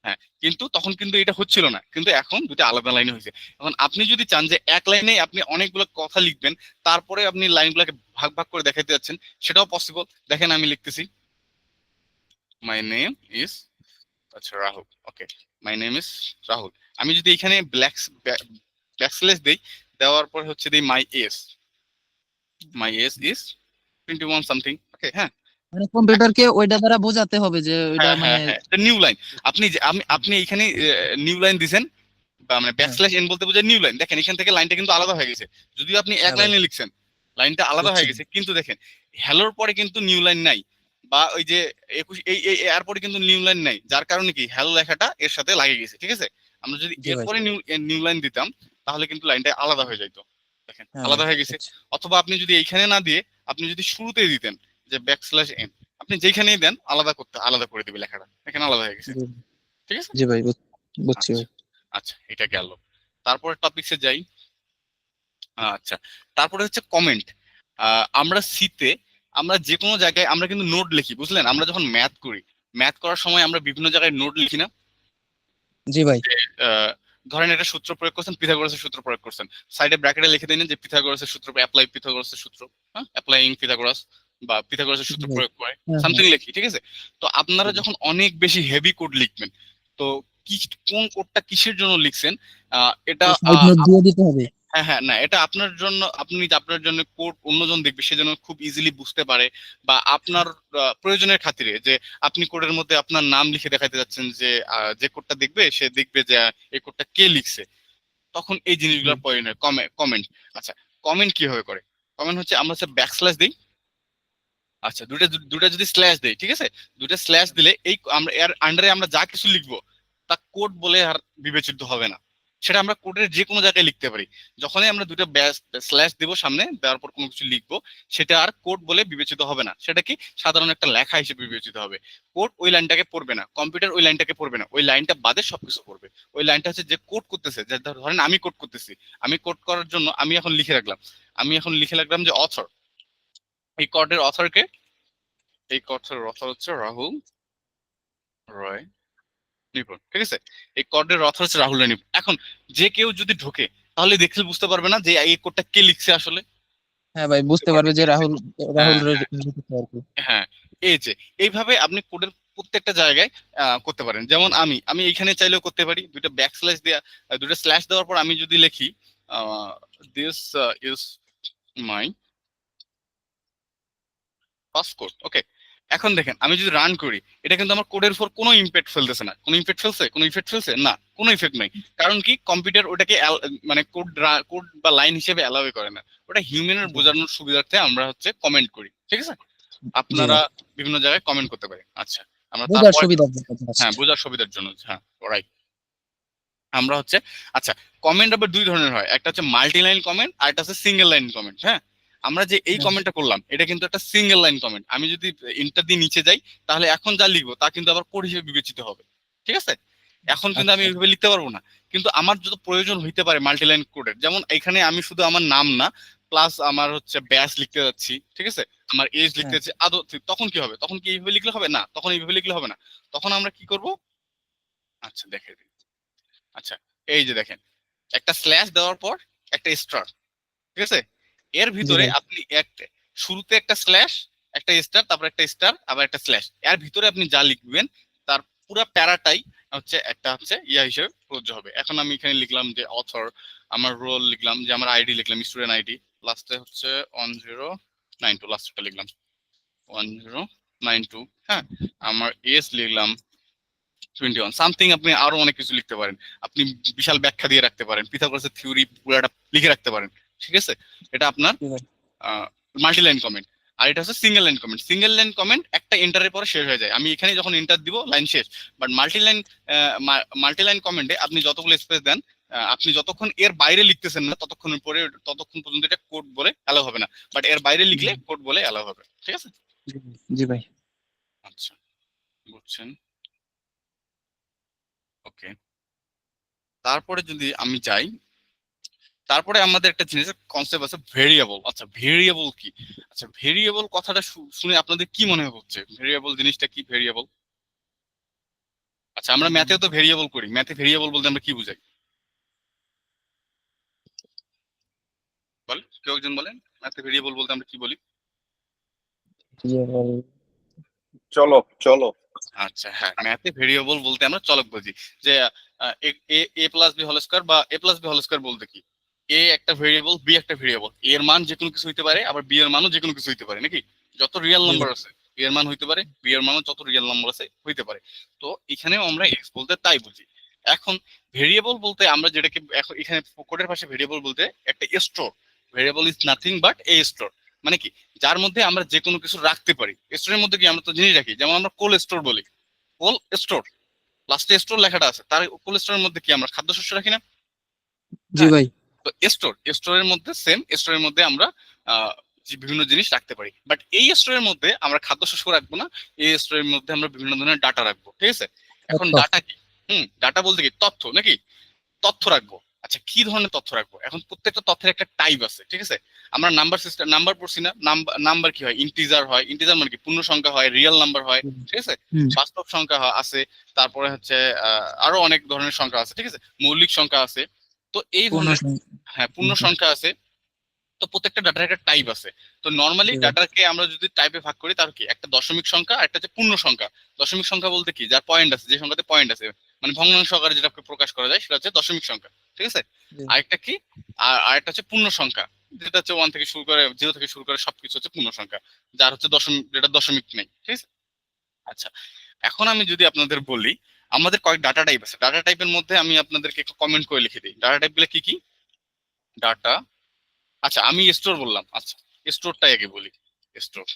হ্যাঁ, কিন্তু তখন কিন্তু এটা হচ্ছিল না, কিন্তু এখন দুটো আলাদা লাইনে হয়েছে। এখন আপনি যদি চান যে এক লাইনে আপনি অনেকগুলো কথা লিখবেন, তারপরে আপনি লাইনগুলোকে ভাগ ভাগ করে দেখাইতে যাচ্ছেন, সেটাও পসিবল। দেখেন আমি লিখতেছি, মাই নেম ইজ, আচ্ছা রাহুল, ওকে, মাই নেম ইজ রাহুল। আমি যদি এখানে ব্যাকস্ল্যাশ দেই, দেওয়ার পর হচ্ছে দিই মাই এজ ইজ 21 সামথিং, ওকে, হ্যাঁ মানে কম্পিউটারকে ওইটা দ্বারা বোঝাতে হবে যে ওইটা হ্যাঁ মানে। হ্যাঁ হ্যাঁ, নিউ লাইন। আপনি এখানে নিউ লাইন দিছেন, বা মানে হ্যাঁ, ব্যাকস্ল্যাশ এন বলতে বোঝায় নিউ লাইন। দেখেন এখান থেকে লাইনটা কিন্তু আলাদা হয়ে গেছে, যদিও আপনি এক হ্যাঁ ভাই, লাইনে লিখছেন লাইনটা আলাদা বুঝছি। হয়ে গেছে, কিন্তু দেখেন হ্যালোর পরে কিন্তু নিউ লাইন নাই, বা ওই যে 21 এর পরে কিন্তু নিউ লাইন নাই, যার কারণে কি হ্যালো লেখাটা এর সাথে লাগে গেছে, ঠিক আছে? আমরা যদি জি ভাই, এরপরে নিউ লাইন দিতাম তাহলে কিন্তু লাইনটা আলাদা হয়ে যাইতো, দেখেন হ্যাঁ ভাই, আলাদা হয়ে গেছে। বুঝছি। অথবা আপনি যদি এইখানে না দিয়ে আপনি যদি শুরুতে দিতেন যে ব্যাকস্ল্যাশ এন, আপনি যেখানেই দেন আলাদা করে দিবে লেখাটা, এখানে আলাদা হয়ে গেছে, জি, ঠিক আছে? জি ভাই, বুঝছি আচ্ছা ভাই। আচ্ছা, এটা গেল। তারপরে টপিকসে যাই। আচ্ছা, তারপরে হচ্ছে কমেন্ট। আমরা সিতে আমরা যে কোনো জায়গায় আমরা কিন্তু নোট লিখি, বুঝলেন? আমরা যখন ম্যাথ করার সময় আমরা বিভিন্ন জায়গায় নোট লিখি না? জি ভাই, আহ, ধরেন একটা সূত্র প্রয়োগ করছেন, পিথাগোরাসের সূত্র প্রয়োগ করছেন, সাইডে ব্র্যাকেটে লিখে দিন যে পিথাগোরাসের সূত্র, অ্যাপ্লাই পিথাগোরাসের সূত্র, হ্যাঁ, অ্যাপ্লাইং পিথাগোরাস, বা পিথাগোরাসের জি সূত্র ভাই, প্রয়োগ করে হ্যাঁ সামথিং হ্যাঁ, লিখি, ঠিক আছে? তো আপনারা যখন অনেক বেশি হেভি কোড লিখবেন, তো কি কোন কোডটা কিসের জন্য লিখছেন, এটা সাইড নোট দিয়ে দিতে হবে। হ্যাঁ হ্যাঁ, না এটা আপনার জন্য, আপনার জন্য কোড অন্যজন দেখবে সেজন্য খুব ইজিলি বুঝতে পারে, বা আপনার প্রয়োজনের খাতিরে যে আপনি কোডের মধ্যে আপনার নাম লিখে দেখাতে যাচ্ছেন, যে যে কোডটা দেখবে সে দেখবে যে এই কোডটা কে লিখছে, তখন এই জি, জিনিসগুলোর প্রয়োজন হয়। কমেন্ট। আচ্ছা, কমেন্ট কিভাবে করে? কমেন্ট হচ্ছে আমরা হচ্ছে ব্যাকস্ল্যাশ দিই। আচ্ছা, দুটা দুটা যদি স্ল্যাশ দেই, ঠিক আছে, দুটা স্ল্যাশ দিলে এই আমরা এর আন্ডারে আমরা যা কিছু লিখবো তা কোড বলে আর বিবেচিত হবে না, সেটা আমরা কোডের যে কোনো জায়গায় লিখতে পারি। যখনই আমরা দুটো স্ল্যাশ দিব সামনে, দেওয়ার পর কোনো কিছু লিখবো, সেটা আর কোড বলে বিবেচিত হবে না, সেটা কি সাধারণ একটা লেখা হিসেবে বিবেচিত হবে। কোড ওই লাইনটাকে পড়বে না, কম্পিউটার ওই লাইনটাকে পড়বে না, ওই লাইনটা বাদে সবকিছু পড়বে। ওই লাইনটা হচ্ছে যে কোড করতেছে, যে ধরেন আমি কোড করতেছি, আমি কোড করার জন্য আমি এখন লিখে রাখলাম যে অথর, এই কোডের অথরকে, এই কথার অথর হচ্ছে রাহুল রয় নিপুণ, ঠিক আছে? এই কোডের অথর হচ্ছে রাহুল রয় নিপুণ। এখন যে কেউ যদি ঢোকে তাহলে দেখলে বুঝতে পারবে না যে এই কোডটা কে লিখছে আসলে, হ্যাঁ ভাই, বুঝতে বুঝতে পারবে, পারবে যে ঠিক আছে? রাহুল, হ্যাঁ রাহুল হ্যাঁ লিখেছে আর কি। হ্যাঁ, এই যে এইভাবে আপনি কোডের প্রত্যেকটা জায়গায় করতে পারেন। যেমন আমি এইখানে চাইলেও করতে পারি, দুটো ব্যাকস্ল্যাশ দেওয়া, দুটো স্ল্যাশ দেওয়ার পর আমি যদি লিখি this is my first code, okay. এখন দেখেন আমি যদি রান করি, এটা কিন্তু আমার কোডের উপর কোনো ইম্প্যাক্ট ফেলতেছে না। কোনো ইফেক্ট ফেলছে না, কোনো ইফেক্ট নাই। কারণ কি, কম্পিউটার ওটাকে মানে কোড বা লাইন হিসেবে অ্যালাউ করে না, ওটা হিউম্যানের জি বোঝানোর সুবিধার্থে আমরা হচ্ছে কমেন্ট করি, ঠিক আছে? জি আপনারা ভাই, বিভিন্ন জায়গায় কমেন্ট করতে পারেন। আচ্ছা, আমরা বোঝার তারপর, সুবিধার জন্য জাস্ট। হ্যাঁ বোঝার সুবিধার জন্য, হ্যাঁ রাইট। আমরা হচ্ছে, আচ্ছা, কমেন্ট আবার দুই ধরনের হয়, একটা হচ্ছে মাল্টি লাইন কমেন্ট আর একটা হচ্ছে সিঙ্গেল লাইন কমেন্ট, হ্যাঁ? আমরা যে এই কমেন্টটা করলাম এটা কিন্তু একটা সিঙ্গেল লাইন কমেন্ট, আমি যদি ইন্টার দিয়ে নিচে যাই তাহলে এখন যা লিখবো তা কিন্তু আবার কোড হিসেবে বিবেচিত হবে, ঠিক আছে? এখন কিন্তু আমি আচ্ছা, এইভাবে লিখতে পারবো না, কিন্তু আমার যত প্রয়োজন হইতে পারে মাল্টি লাইন কোডের, যেমন এখানে আমি শুধু আমার নাম না, প্লাস আমার হচ্ছে ব্যাস লিখতে যাচ্ছি, ঠিক আছে, আমার এজ লিখতে হ্যাঁ যাচ্ছি, আদৌ তখন কি হবে? তখন কি এইভাবে লিখলে হবে না, তখন এইভাবে লিখলে হবে না। তখন আমরা কি করব? আচ্ছা দেখে দিই। আচ্ছা, এই যে দেখেন, একটা স্ল্যাশ দেওয়ার পর একটা স্টার, ঠিক আছে, এর জি ভিতরে ভাই আপনি শুরুতে একটা স্ল্যাশ, একটা স্টার, তারপর একটা স্টার, আবার একটা স্ল্যাশ, এর ভিতরে আপনি যা লিখবেন তার পুরো প্যারাটাই হচ্ছে একটা হচ্ছে ইয়া হিসেবে প্রযোজ্য হবে। এখন আমি এখানে লিখলাম যে অথর, আমার রোল লিখলাম, যে আমার আইডি লিখলাম স্টুডেন্ট আইডি, লাস্টে হচ্ছে 1092, লাস্টটা লিখলাম 1092, হ্যাঁ, আমার এজ লিখলাম 21 সামথিং। আপনি আরো অনেক কিছু লিখতে পারেন, আপনি বিশাল ব্যাখ্যা দিয়ে রাখতে পারেন, পিথাগোরাসের থিওরি পুরোটা লিখে রাখতে পারেন, ঠিক আছে। এটা আপনার জি ভাই মাল্টি লাইন কমেন্ট। আর এটা হচ্ছে single line comment. Single line comment একটা এন্টারের পরে শেষ হয়ে যায়, আমি এখানে যখন এন্টার দিব লাইন শেষ। বাট মাল্টি লাইন কমেন্টে আপনি যতগুলো স্পেস দেন, আপনি যতক্ষণ এর বাইরে লিখতেছেন না ততক্ষণ পর্যন্ত এটা কোড বলে অ্যালাউ হবে না, বাট এর বাইরে লিখলে কোড বলে অ্যালাউ হবে, ঠিক আছে। জি ভাই আচ্ছা, বুঝছেন, ওকে। তারপরে যদি আমি যাই, তারপরে আমাদের একটা জিনিসের কনসেপ্ট আছে ভেরিয়েবল। আচ্ছা, ভেরিয়েবল কি? আচ্ছা, ভেরিয়েবল কথাটা শুনে আপনাদের কি মনে হচ্ছে? ভেরিয়েবল জিনিসটা কি? ভেরিয়েবল, আচ্ছা, আমরা ম্যাথেও তো ভেরিয়েবল করি, ম্যাথে ভেরিয়েবল বলতে আমরা কি বুঝাই? বল, কেউ একজন বলেন, ম্যাথে ভেরিয়েবল বলতে আমরা কি বলি? চলক চলক। আচ্ছা, হ্যাঁ, ম্যাথে ভেরিয়েবল বলতে আমরা চলক বুঝি। যে A plus B whole square বা এ প্লাস বি হোল স্কয়ার বলতে কি, এ একটা ভেরিয়েবল, বি একটা ভেরিয়েবল, এর মান যে কোনো কিছু হইতে পারে, আবার বি এর মানও যে কোনো কিছু হইতে পারে, নাকি? যত রিয়েল নাম্বার আছে এ এর মান হইতে পারে, বি এর মানও যত রিয়েল নাম্বার আছে হইতে পারে। তো এখানেও আমরা এক্স বলতে তাই বুঝি। এখন ভেরিয়েবল বলতে আমরা যেটাকে এখন এখানে কোডের ভাষায় ভেরিয়েবল বলতে একটা store, variable is nothing but A store, মানে কি, যার মধ্যে আমরা যে কোনো কিছু রাখতে পারি। স্টোরের মধ্যে কি আমরা তো জিনিস রাখি, যেমন আমরা কোল্ড স্টোর বলি, কোল্ড স্টোর, লাস্টে স্টোর লেখাটা আছে, তার কোল্ড স্টোরের মধ্যে কি আমরা খাদ্যশস্য রাখি না? জি হ্যাঁ, ভাই তো স্টোরের মধ্যে সেম, স্টোরের মধ্যে আমরা বিভিন্ন জিনিস রাখতে পারি, বাট এই স্টোরের মধ্যে আমরা খাদ্যশস্য রাখবো না, এই স্টোরের মধ্যে আমরা বিভিন্ন ধরনের ডাটা রাখবো, ঠিক আছে। এখন আচ্ছা ডাটা কি? ডাটা বলতে কি, তথ্য, নাকি? তথ্য রাখবো। আচ্ছা, কি ধরনের তথ্য রাখবো? এখন প্রত্যেকটা তথ্যের একটা টাইপ আছে, ঠিক আছে। আমরা নাম্বার সিস্টেম, নাম্বার পড়ছি না, নাম্বার কি হয়? ইন্টিজার হয়, ইন্টিজার মানে কি, পূর্ণ সংখ্যা হয়, রিয়েল নাম্বার হয়, ঠিক আছে, হুম বাস্তব সংখ্যা আছে, তারপরে হচ্ছে আরো অনেক ধরনের সংখ্যা আছে, ঠিক আছে, মৌলিক সংখ্যা আছে। তো এই পূর্ণ ধরনের, সংখ্যা হ্যাঁ, পূর্ণ সংখ্যা আছে। তো প্রত্যেকটা ডাটার একটা টাইপ আছে। তো নর্মালি জি ভাই ডাটাকে আমরা যদি টাইপে ভাগ করি, তার কি একটা দশমিক সংখ্যা আর একটা হচ্ছে পূর্ণ সংখ্যা। দশমিক সংখ্যা বলতে কি, যার পয়েন্ট আছে, যে সংখ্যাতে পয়েন্ট আছে, মানে ভগ্নাংশ আকারে যেটাকে প্রকাশ করা যায়, সেটা হচ্ছে দশমিক সংখ্যা, ঠিক আছে। জি আরেকটা কি, আর আরেকটা হচ্ছে পূর্ণ সংখ্যা, যেটা হচ্ছে 1 থেকে শুরু করে, 0 থেকে শুরু করে সবকিছু হচ্ছে পূর্ণ সংখ্যা, যার হচ্ছে দশমিক, যেটা দশমিক নেই, ঠিক আছে। আচ্ছা, এখন আমি যদি আপনাদের বলি আমাদের কয়েক ডাটা টাইপ আছে, ডাটা টাইপের মধ্যে আমি আপনাদেরকে একটু কমেন্ট করে লিখে দিই ডাটা টাইপ গুলো কি কি। ডাটা, আচ্ছা, আমি স্টোর বললাম, আচ্ছা, স্টোরটাই আগে বলি। স্টোর,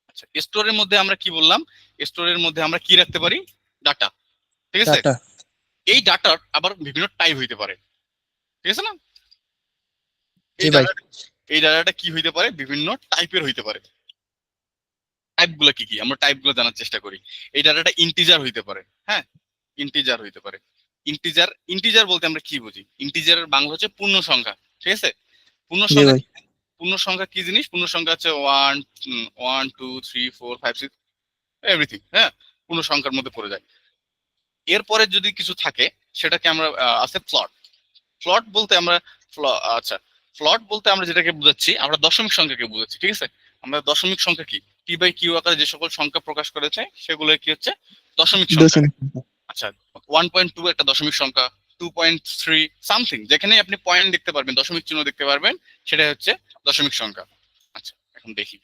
আচ্ছা, স্টোরের মধ্যে আমরা কি বললাম? স্টোরের মধ্যে আমরা কি রাখতে পারি? ডাটা, ঠিক আছে। টাটা এই ডাটার আবার বিভিন্ন টাইপ হইতে পারে, ঠিক আছে না? জি এই ভাই ডাটা, এই ডাটাটা কি হইতে পারে? বিভিন্ন টাইপের হইতে পারে। টাইপ গুলো কি কি, আমরা টাইপ গুলো জানার চেষ্টা করি। এই ডাটাটা ইন্টিজার হইতে পারে, হ্যাঁ, ইন্টিজার হইতে পারে। ইন্টিজার, ইন্টিজার বলতে আমরা কি বুঝি? ইন্টিজারের বাংলা হচ্ছে পূর্ণ সংখ্যা, ঠিক আছে। পূর্ণ জি সংখ্যা, ভাই পূর্ণ সংখ্যা কি জিনিস? পূর্ণ সংখ্যা হচ্ছে 1 1 2 3 4 5 6 এভরিথিং, হ্যাঁ, পূর্ণ সংখ্যার মধ্যে পড়ে যায়। এরপরে যদি কিছু থাকে সেটাকে আমরা আছে ফ্লট। ফ্লট বলতে আমরা আচ্ছা, ফ্লট বলতে আমরা যেটাকে বুঝাচ্ছি, আমরা দশমিক সংখ্যাকে বুঝাচ্ছি, ঠিক আছে। আমরা দশমিক সংখ্যা কি, টি বাই কিউ আকারে যে সকল সংখ্যা প্রকাশ করেছে সেগুলো কি হচ্ছে দশমিক সংখ্যা। দশমিক আচ্ছা, 1.2 একটা দশমিক সংখ্যা, 2.3 সামথিং, যেখানে আপনি পয়েন্ট দেখতে পারবেন, দশমিক চিহ্ন দেখতে পারবেন, সেটা হচ্ছে দশমিক সংখ্যা। আচ্ছা, এখন দেখি,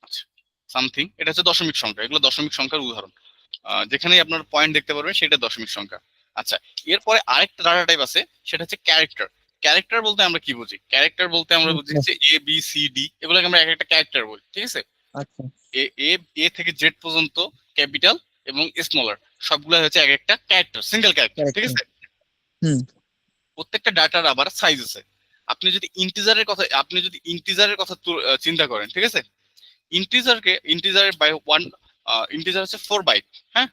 আচ্ছা, সামথিং, এটা হচ্ছে দশমিক সংখ্যা, এগুলো দশমিক সংখ্যার উদাহরণ। যেখানে আপনার পয়েন্ট দেখতে পারবেন সেটা দশমিক সংখ্যা। আচ্ছা, এরপরে আরেকটা ডাটা টাইপ আছে, সেটা হচ্ছে ক্যারেক্টার। ক্যারেক্টার বলতে আমরা কি বুঝি? ক্যারেক্টার বলতে আমরা বুঝি যে এ বি সি ডি, এগুলোকে আমরা এক একটা ক্যারেক্টার বলি, ঠিক আছে। আচ্ছা এ এ এ থেকে জেড পর্যন্ত ক্যাপিটাল এবং স্মলার সবগুলো হচ্ছে এক একটা ক্যারেক্টার, সিঙ্গেল ক্যারেক্টার, ঠিক আছে। হুম প্রত্যেকটা ডাটার আবার সাইজ আছে। আপনি যদি ইন্টিজারের কথা চিন্তা করেন, ঠিক আছে, ইন্টিজারের বাই ওয়ান, ইন্টিজার হচ্ছে 4 বাইট, হ্যাঁ,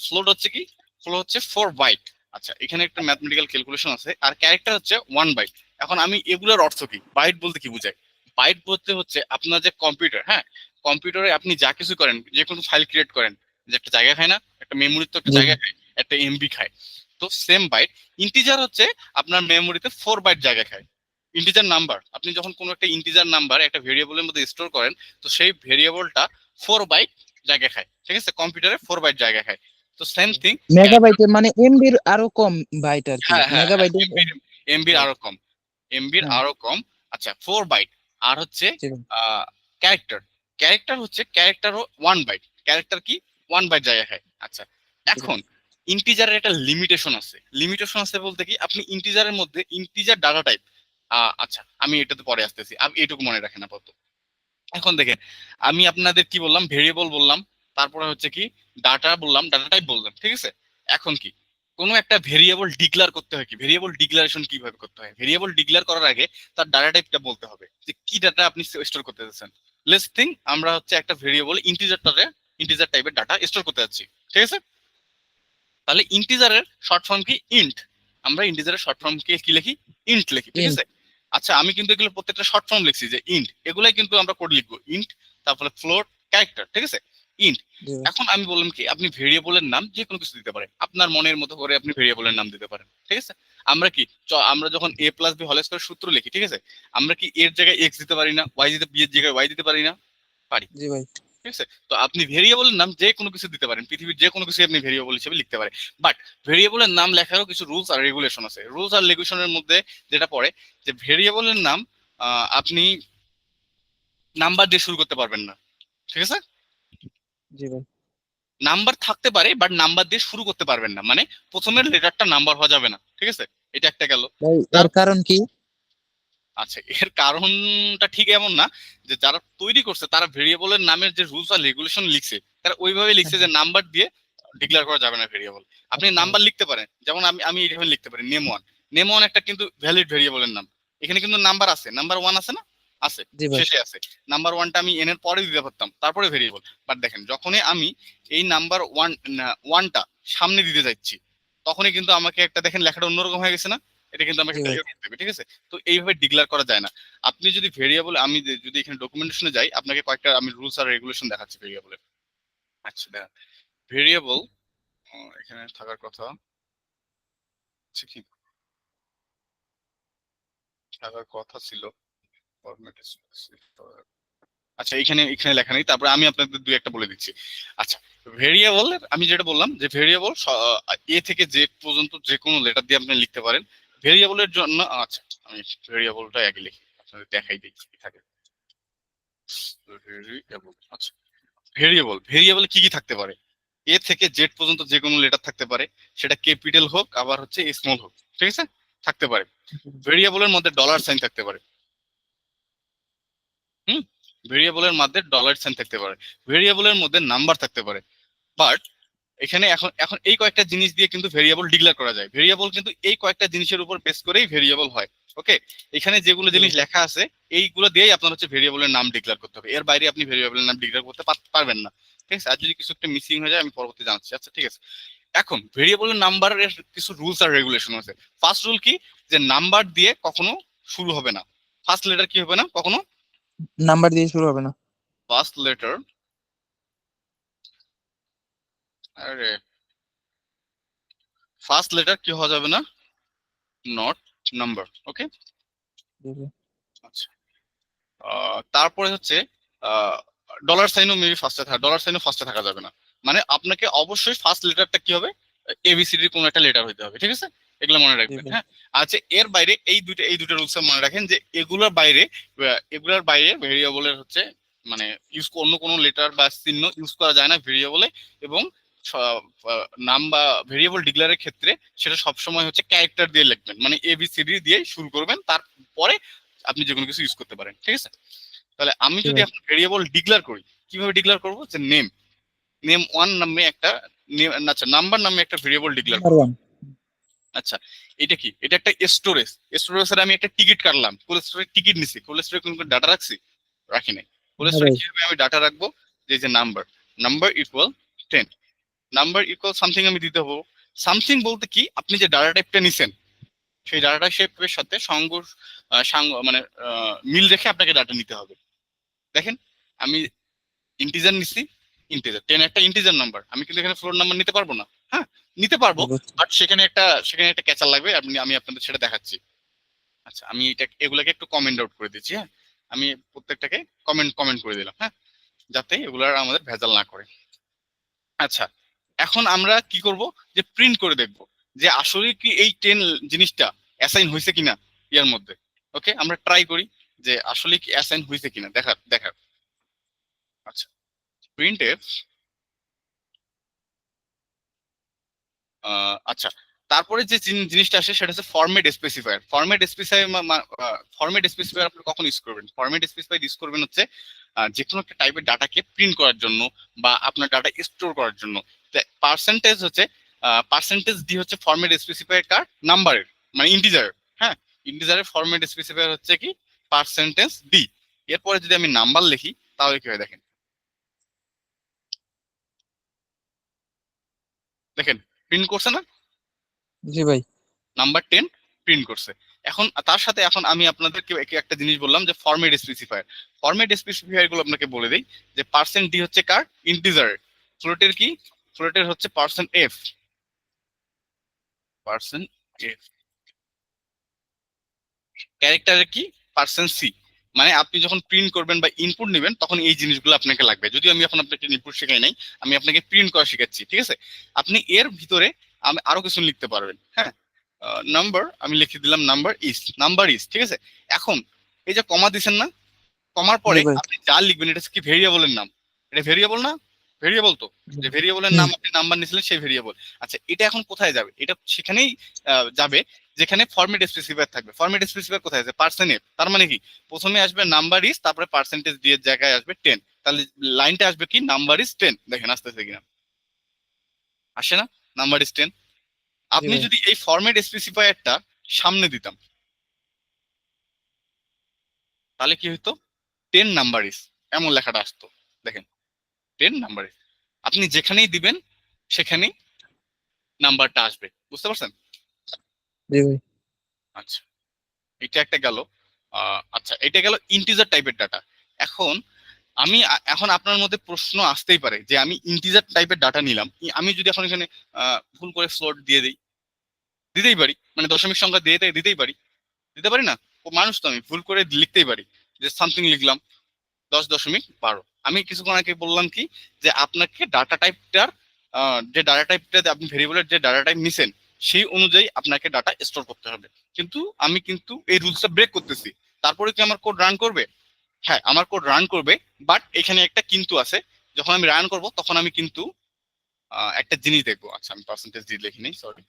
ফ্লোট হচ্ছে কি, ফ্লো হচ্ছে 4 বাইট। আচ্ছা, এখানে একটা ম্যাথমেটিক্যাল ক্যালকুলেশন আছে। আর ক্যারেক্টার হচ্ছে 1 বাইট। এখন আমি এগুলোর অর্থ কি, বাইট বলতে কি বোঝায়? বাইট বলতে হচ্ছে আপনার যে কম্পিউটার, হ্যাঁ, কম্পিউটারে আপনি যা কিছু করেন, যে কোনো ফাইল ক্রিয়েট করেন, যে একটা জায়গা খায় না, একটা মেমোরির তো একটা জি জায়গা খায়, একটা এমবি খায়। তো সেম বাইট, ইন্টিজার হচ্ছে আপনার মেমোরিতে 4 বাইট জায়গা খায়। ইন্টিজার নাম্বার, আপনি যখন কোনো একটা ইন্টিজার নাম্বার একটা ভেরিয়েবলের মধ্যে স্টোর করেন, তো সেই ভেরিয়েবলটা 4 বাইট জায়গা খায়, ঠিক আছে, কম্পিউটারে 4 বাইট জায়গা খায়। তো সেম থিং, মেগাবাইটের মানে এমবির আরো কম বাইট আর কি, হ্যাঁ হ্যাঁ হ্যাঁ, মেগাবাইটের। এমবির আরো কম, এমবির হ্যাঁ আরো কম। আচ্ছা, 4 বাইট। আর হচ্ছে জি ভাই। ক্যারেক্টার, ক্যারেক্টার হচ্ছে ক্যারেক্টার 1 বাইট, ক্যারেক্টার কি 1 বাইট জায়গা খায়। আচ্ছা, জি ভাই। এখন ইন্টিজারের একটা লিমিটেশন আছে। লিমিটেশন আছে বলতে কি, আপনি ইন্টিজারের মধ্যে ইন্টিজার ডাটা টাইপ, আচ্ছা আমি এটাতে পরে আসতেছি, আপনি এটুকু মনে রাখেন আপাতত। এখন দেখেন, আমি আপনাদের কি বললাম, ভেরিয়েবল বললাম, তারপরে হচ্ছে কি ডাটা বললাম, ডাটা টাইপ বললাম, ঠিক আছে। এখন কি কোনো একটা ভেরিয়েবল ডিক্লেয়ার করতে হয়, কি ভেরিয়েবল ডিক্লারেশন কিভাবে করতে হয়? ভেরিয়েবল ডিক্লেয়ার করার আগে তার ডাটা টাইপটা বলতে হবে, যে কি ডাটা আপনি স্টোর করতে যাচ্ছেন। লেটস থিঙ্ক আমরা হচ্ছে একটা ভেরিয়েবল ইন্টিজার টাইপের ডাটা স্টোর করতে যাচ্ছি, ঠিক আছে। তাহলে ইন্টিজারের শর্ট ফর্ম কি, ইন্ট। আমরা ইন্টিজারের শর্ট ফর্ম কি লিখি, ইন্ট লিখি, ঠিক আছে। আচ্ছা, আমি কিন্তু এগুলো প্রত্যেকটা শর্ট ফর্ম লিখছি যে ইন্ট, এগুলাই কিন্তু আমরা কোড লিখবো, ইন্ট, তারপরে ফ্লোট, ক্যারেক্টার, ঠিক আছে, ইন্ট। জি ভাই। এখন আমি বললাম কি, আপনি ভেরিয়েবলের নাম যে কোনো কিছু দিতে পারেন, আপনার মনের মতো করে আপনি ভেরিয়েবলের নাম দিতে পারেন, ঠিক আছে। আমরা কি আমরা যখন a plus B whole square সূত্র লিখি, ঠিক আছে, আমরা কি এর জায়গায় এক্স দিতে পারি না, ওয়াই দিতে, বি এর জায়গায় ওয়াই দিতে পারি না? পারি, জি ভাই। ঠিক আছে। তো আপনি ভেরিয়েবলের নাম যে কোনো কিছু দিতে পারেন, পৃথিবীর যে কোনো কিছু আপনি ভেরিয়েবল হিসেবে লিখতে পারেন। বাট ভেরিয়েবলের নাম লেখারও কিছু রুলস আর রেগুলেশন আছে। রুলস আর রেগুলেশনের মধ্যে যেটা পড়ে, যে ভেরিয়েবলের নাম আপনি নাম্বার দিয়ে শুরু করতে পারবেন না, ঠিক আছে। জি ভাই। নাম্বার থাকতে পারে, বাট নাম্বার দিয়ে শুরু করতে পারবেন না, মানে প্রথমের লেটারটা নাম্বার হওয়া যাবে না, ঠিক আছে। এটা একটা গেল। ভাই তার এর কারণ কি? আচ্ছা, এর কারণটা ঠিক এমন না যে যারা তৈরি করছে তারা ভেরিয়েবলের নামের যে রুলস আর রেগুলেশন লিখছে, তারা ওইভাবে লিখছে যে নাম্বার দিয়ে ডিক্লেয়ার করা যাবে না ভেরিয়েবল। আপনি নাম্বার লিখতে পারেন, যেমন আমি আমি এইভাবে লিখতে পারি, নেম ওয়ান একটা কিন্তু ভ্যালিড ভেরিয়েবলের নাম। এখানে কিন্তু নাম্বার আছে, নাম্বার ওয়ান আছে না, আছে, জি ভাই। শেষে আছে। নাম্বার ওয়ানটা আমি এন এর পরে দিতে পারতাম, তারপরে ভেরিয়েবল। বাট দেখেন, যখনই আমি এই নাম্বার ওয়ানটা সামনে দিতে যাচ্ছি, তখনই কিন্তু আমাকে একটা, দেখেন লেখাটা অন্যরকম হয়ে গেছে না, এটা কিন্তু আমাকে জি ভাই। ক্লিয়ার করতে হবে, ঠিক আছে। তো এইভাবে ডিক্লেয়ার করা যায় না। আপনি যদি ভেরিয়েবল, আমি যদি এখানে ডকুমেন্টেশনে যাই, আপনাকে কয়েকটা আমি রুলস আর রেগুলেশন দেখাচ্ছি ভেরিয়েবলের। আচ্ছা দেখেন, ভেরিয়েবল এখানে থাকার কথা, আচ্ছা কি থাকার কথা ছিল, ফরম্যাট। আচ্ছা, এখানে এখানে লেখা নেই, তারপরে আমি আপনাদের দুই একটা বলে দিচ্ছি। আচ্ছা, ভেরিয়েবল আমি যেটা বললাম, যে ভেরিয়েবল এ থেকে জে পর্যন্ত যে কোনো লেটার দিয়ে আপনি লিখতে পারেন ভেরিয়েবলের জন্য। আচ্ছা, আমি ভেরিয়েবলটা আগে লিখি, আপনাদের দেখাই দিই কি থাকে ভেরিয়েবল। আচ্ছা, ভেরিয়েবলে কি কি থাকতে পারে, এ থেকে জেড পর্যন্ত যে কোনো লেটার থাকতে পারে, সেটা ক্যাপিটাল হোক আবার হচ্ছে স্মল হোক, ঠিক আছে, থাকতে পারে। ভেরিয়েবলের মধ্যে ডলার সাইন থাকতে পারে, হুম, ভেরিয়েবলের মধ্যে ডলার সাইন থাকতে পারে, ভেরিয়েবলের মধ্যে নাম্বার থাকতে পারে। বাট এখানে এখন এখন এই কয়েকটা জিনিস দিয়ে কিন্তু ভেরিয়েবল ডিক্লেয়ার করা যায়। ভেরিয়েবল কিন্তু এই কয়েকটা জিনিসের উপর বেস করেই ভেরিয়েবল হয়, ওকে। এখানে যেগুলো জিনিস লেখা আছে, এইগুলো দিয়েই আপনার হচ্ছে ভেরিয়েবলের নাম ডিক্লেয়ার করতে হবে, এর বাইরে আপনি ভেরিয়েবলের নাম ডিক্লেয়ার করতে পারবেন না, ঠিক আছে। আর যদি কিছু একটা মিসিং হয়ে যায়, আমি পরবর্তী জানাচ্ছি, আচ্ছা ঠিক আছে। এখন ভেরিয়েবলের নাম্বারের কিছু রুলস আর রেগুলেশন আছে। ফার্স্ট রুল কি, যে নাম্বার দিয়ে কখনো শুরু হবে না, ফার্স্ট লেটার কি হবে না কখনো, নাম্বার দিয়ে শুরু হবে না। ফার্স্ট লেটার, আরে ফার্স্ট লেটার কি হওয়া যাবে না, নট নাম্বার, ওকে। জি ভাই। আচ্ছা, তারপরে হচ্ছে ডলার সাইনও মেবি ফার্স্টে থাকা, ডলার সাইনও ফার্স্টে থাকা যাবে না। মানে আপনাকে অবশ্যই ফার্স্ট লেটারটা কি হবে, এবিসিডির কোনো একটা লেটার হইতে হবে, ঠিক আছে। এগুলো মনে জি রাখবেন, ভাই। হ্যাঁ। আচ্ছা, এর বাইরে এই দুটো রুলস মনে রাখেন, যে এগুলোর বাইরে ভেরিয়েবলের হচ্ছে মানে অন্য কোনো লেটার বা চিহ্ন ইউজ করা যায় না ভেরিয়েবলে। এবং নাম বা ভেরিয়েবল ডিক্লেয়ারের ক্ষেত্রে সেটা সবসময় হচ্ছে ক্যারেক্টার দিয়ে লিখবেন, মানে এবিসিডি দিয়ে শুরু করবেন, তারপরে আপনি যে কোনো কিছু ইউজ করতে পারেন, ঠিক আছে। তাহলে আমি জি যদি ভাই। এখন ভেরিয়েবল ডিক্লেয়ার করি, কিভাবে ডিক্লেয়ার করবো, যে নেম ওয়ান নামে একটা, আচ্ছা নাম্বার নামে একটা ভেরিয়েবল ডিক্লেয়ার নাম্বার করবো। ওয়ান। আচ্ছা, এটা কি, এটা একটা স্টোরেজের আমি একটা টিকিট কাটলাম, কোল্ড স্টোরেজ টিকিট নিছি, কোল্ড স্টোরে কোনো ডাটা রাখছি, রাখি নাই। কোল্ড হ্যাঁ স্টোরে ভাই। কিভাবে আমি ডাটা রাখবো, যে number, number equal 10, number equal something আমি দিতে হবো। সামথিং বলতে কি, আপনি যে ডাটা টাইপটা নিছেন, সেই ডাটা টাইপের সাথে মানে মিল রেখে আপনাকে ডাটা নিতে হবে। দেখেন আমি ইন্টিজার নিছি, ইন্টিজার 10 একটা ইন্টিজার নাম্বার, আমি কিন্তু এখানে ফ্লোর নাম্বার নিতে পারবো না। হ্যাঁ নিতে পারবো, বাট সেখানে একটা ক্যাচার লাগবে, আমি আপনাদের সেটা দেখাচ্ছি। আচ্ছা আমি এগুলাকে একটু কমেন্ট আউট করে দিচ্ছি। হ্যাঁ আমি প্রত্যেকটাকে কমেন্ট করে দিলাম, হ্যাঁ, যাতে এগুলার আমাদের ভেজাল না করে। আচ্ছা এখন আমরা কি করব, যে প্রিন্ট করে দেখব যে আসলে কি এই 10 জিনিসটা অ্যাসাইন হয়েছে কিনা ইয়ার মধ্যে। ওকে আমরা ট্রাই করি যে আসলে কি অ্যাসাইন হয়েছে কিনা দেখার। আচ্ছা প্রিন্টএফ, আচ্ছা তারপরে যে জিনিসটা আসে সেটা হচ্ছে ফরম্যাট স্পেসিফায়ার। ফরম্যাট স্পেসিফায়ার আপনি কখন ইউজ করবেন? ফরম্যাট স্পেসিফায়ার ইউজ করবেন হচ্ছে যে কোনো একটা টাইপের ডাটাকে প্রিন্ট করার জন্য বা আপনার ডাটা স্টোর করার জন্য। পার্সেন্টেজ ডি হচ্ছে ফরম্যাট স্পেসিফায়ার কার নাম্বারের, মানে ইন্টিজারের। হ্যাঁ ইন্টিজারের ফরম্যাট স্পেসিফায়ার হচ্ছে কি পার্সেন্টেজ ডি। এরপরে যদি আমি নাম্বার লিখি তাহলে কি হয় দেখেন, প্রিন্ট করছে না? জি ভাই। নাম্বার 10 প্রিন্ট করছে। এখন তার সাথে এখন আমি আপনাদেরকে একটা জিনিস বললাম যে ফরম্যাট স্পেসিফায়ার। ফরম্যাট স্পেসিফায়ার গুলো আপনাকে বলে দেই যে পার্সেন্ট ডি হচ্ছে কার ইন্টিজার, ফ্লোটের কি ফ্লোটের হচ্ছে পার্সেন্ট এফ, ক্যারেক্টারের কি পার্সেন্ট সি। মানে আপনি যখন প্রিন্ট করবেন বা ইনপুট নেবেন তখন এই জিনিসগুলো আপনাকে লাগবে। যদিও আমি এখন আপনাকে ইনপুট শেখাই নাই, আমি আপনাকে প্রিন্ট করা শেখাচ্ছি, ঠিক আছে? আপনি এর ভিতরে আমি আরো কিছু লিখতে পারবেন। হ্যাঁ নাম্বার আমি লিখে দিলাম নাম্বার ইজ, ঠিক আছে? এখন এই যে কমা দিছেন না, কমার পরে আপনি যা লিখবেন এটা কি ভেরিয়েবলের নাম, এটা ভেরিয়েবল না? ভেরিয়েবল তো, যে ভেরিয়েবলের নাম আপনি নাম্বার নিয়েছিলেন সেই ভেরিয়েবল। আচ্ছা এটা এখন কোথায় যাবে? এটা সেখানেই যাবে যেখানে ফরম্যাট স্পেসিফায়ার থাকবে। ফরম্যাট স্পেসিফায়ার কোথায় আছে? Percent F. তার মানে কি প্রথমে আসবে নাম্বার ইজ, তারপরে পার্সেন্টেজ দিয়ে জায়গায় আসবে 10। তাহলে লাইনটা আসবে কি নাম্বার ইজ 10। দেখেন আসতেছে কিনা, আসে না? Number is 10। আপনি যদি এই ফরম্যাট স্পেসিফায়ারটা সামনে দিতাম তাহলে কি হতো? 10 নাম্বার ইজ এমন লেখাটা আসতো। দেখেন 10 নাম্বার ইজ, আপনি যেখানেই দিবেন সেখানেই নাম্বারটা আসবে। বুঝতে পারছেন? আচ্ছা এটা একটা গেল। আচ্ছা এটা গেল ইন্টিজার টাইপের ডাটা। এখন আপনার মধ্যে প্রশ্ন আসতেই পারে যে আমি ইন্টিজার টাইপের ডাটা নিলাম, আমি যদি এখন এখানে ভুল করে ফ্লোট দিয়ে দিতেই পারি, মানে দশমিক সংখ্যা দিতেই পারি, দিতে পারি না? ও মানুষ তো, আমি ভুল করে লিখতেই পারি, যে সামথিং লিখলাম 10.12। আমি কিছুক্ষণ আগে বললাম কি যে আপনাকে ডাটা টাইপটার যে ডাটা টাইপটা আপনি ভেরিয়েবলের যে ডাটা টাইপ নিছেন সেই অনুযায়ী আপনাকে ডাটা স্টোর করতে হবে। কিন্তু আমি কিন্তু এই রুলসটা ব্রেক করতেছি, তারপরে কি আমার কোড রান করবে? হ্যাঁ আমার কোড রান করবে, বাট এখানে একটা কিন্তু আছে। যখন আমি রান করব তখন আমি কিন্তু একটা জিনিস দেখবো। আচ্ছা আমি পার্সেন্টেজ দিয়ে লিখি নেই, সরি।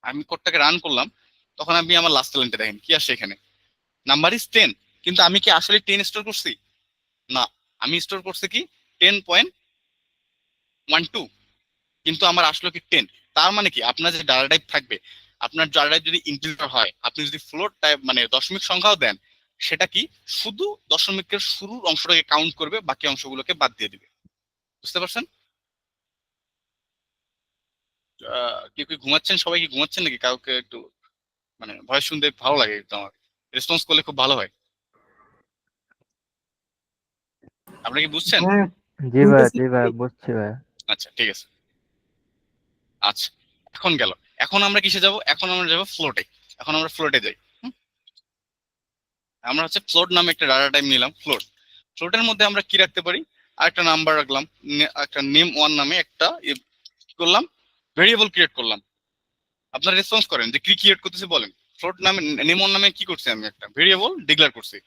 আমি কোডটাকে রান করলাম, তখন আপনি আমার লাস্ট লাইনটা দেখেন কি আসে এখানে, নাম্বার ইজ 10। কিন্তু আমি কি আসলে 10 স্টোর করছি? না, আমি স্টোর করছি কি 10.12, কিন্তু আমার আসলো কি 10। তার মানে কি আপনার যে ডাটা টাইপ থাকবে, আপনার ডাটা টাইপ যদি ইন্টিজার হয়, আপনি যদি ফ্লোট টাইপ মানে দশমিক সংখ্যাও দেন, সেটা কি শুধু দশমিকের শুরুর অংশটাকে কাউন্ট করবে, বাকি অংশগুলোকে বাদ দিয়ে দিবে। বুঝতে পারছেন? কেউ কি ঘুমাচ্ছেন? সবাই কি ঘুমাচ্ছেন নাকি? কাউকে একটু মানে ভয়েস শুনতে ভালো লাগে, একটু আমার রেসপন্স করলে খুব ভালো হয়। আপনি কি বুঝছেন? জি ভাই বুঝছি ভাই। আচ্ছা ঠিক আছে। আচ্ছা এখন গেল, এখন আমরা কিসে যাব? এখন আমরা যাব ফ্লোটে। এখন আমরা ফ্লোটে যাই। আমরা হচ্ছে ফ্লোট নামে একটা ডাটা টাইপ নিলাম, ফ্লোটের মধ্যে আমরা কি রাখতে পারি? আর একটা নাম্বার রাখলাম, একটা নেম ওয়ান নামে একটা করলাম, ভেরিয়েবল ক্রিয়েট করলাম। আপনারা রেসপন্স করেন যে কি ক্রিয়েট করতেছি বলেন। ফ্লোট নামে নেম ওয়ান নামে কি করছি? আমি একটা ভেরিয়েবল ডিক্লেয়ার করছি।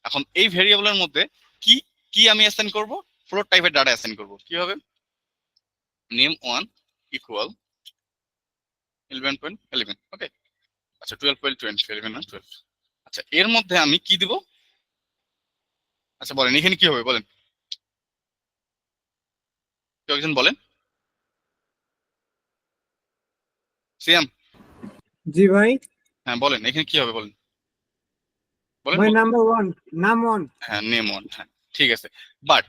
এখন এই ভেরিয়েবলের মধ্যে কি কি আমি অ্যাসাইন করব? ফ্লোট টাইপের ডাটা অ্যাসাইন করব। কি হবে? Name one equal 11.11। ওকে আচ্ছা 12.20, 11 না 12। আচ্ছা এর মধ্যে আমি কি দিব? আচ্ছা বলেন এখানে কি হবে বলেন, কেউ একজন বলেন। সিয়াম? জি ভাই। হ্যাঁ বলেন এখানে কি হবে বলেন, বলেন। ভাই নাম্বার ওয়ান, নাম ওয়ান। হ্যাঁ নেম ওয়ান, হ্যাঁ ঠিক আছে। বাট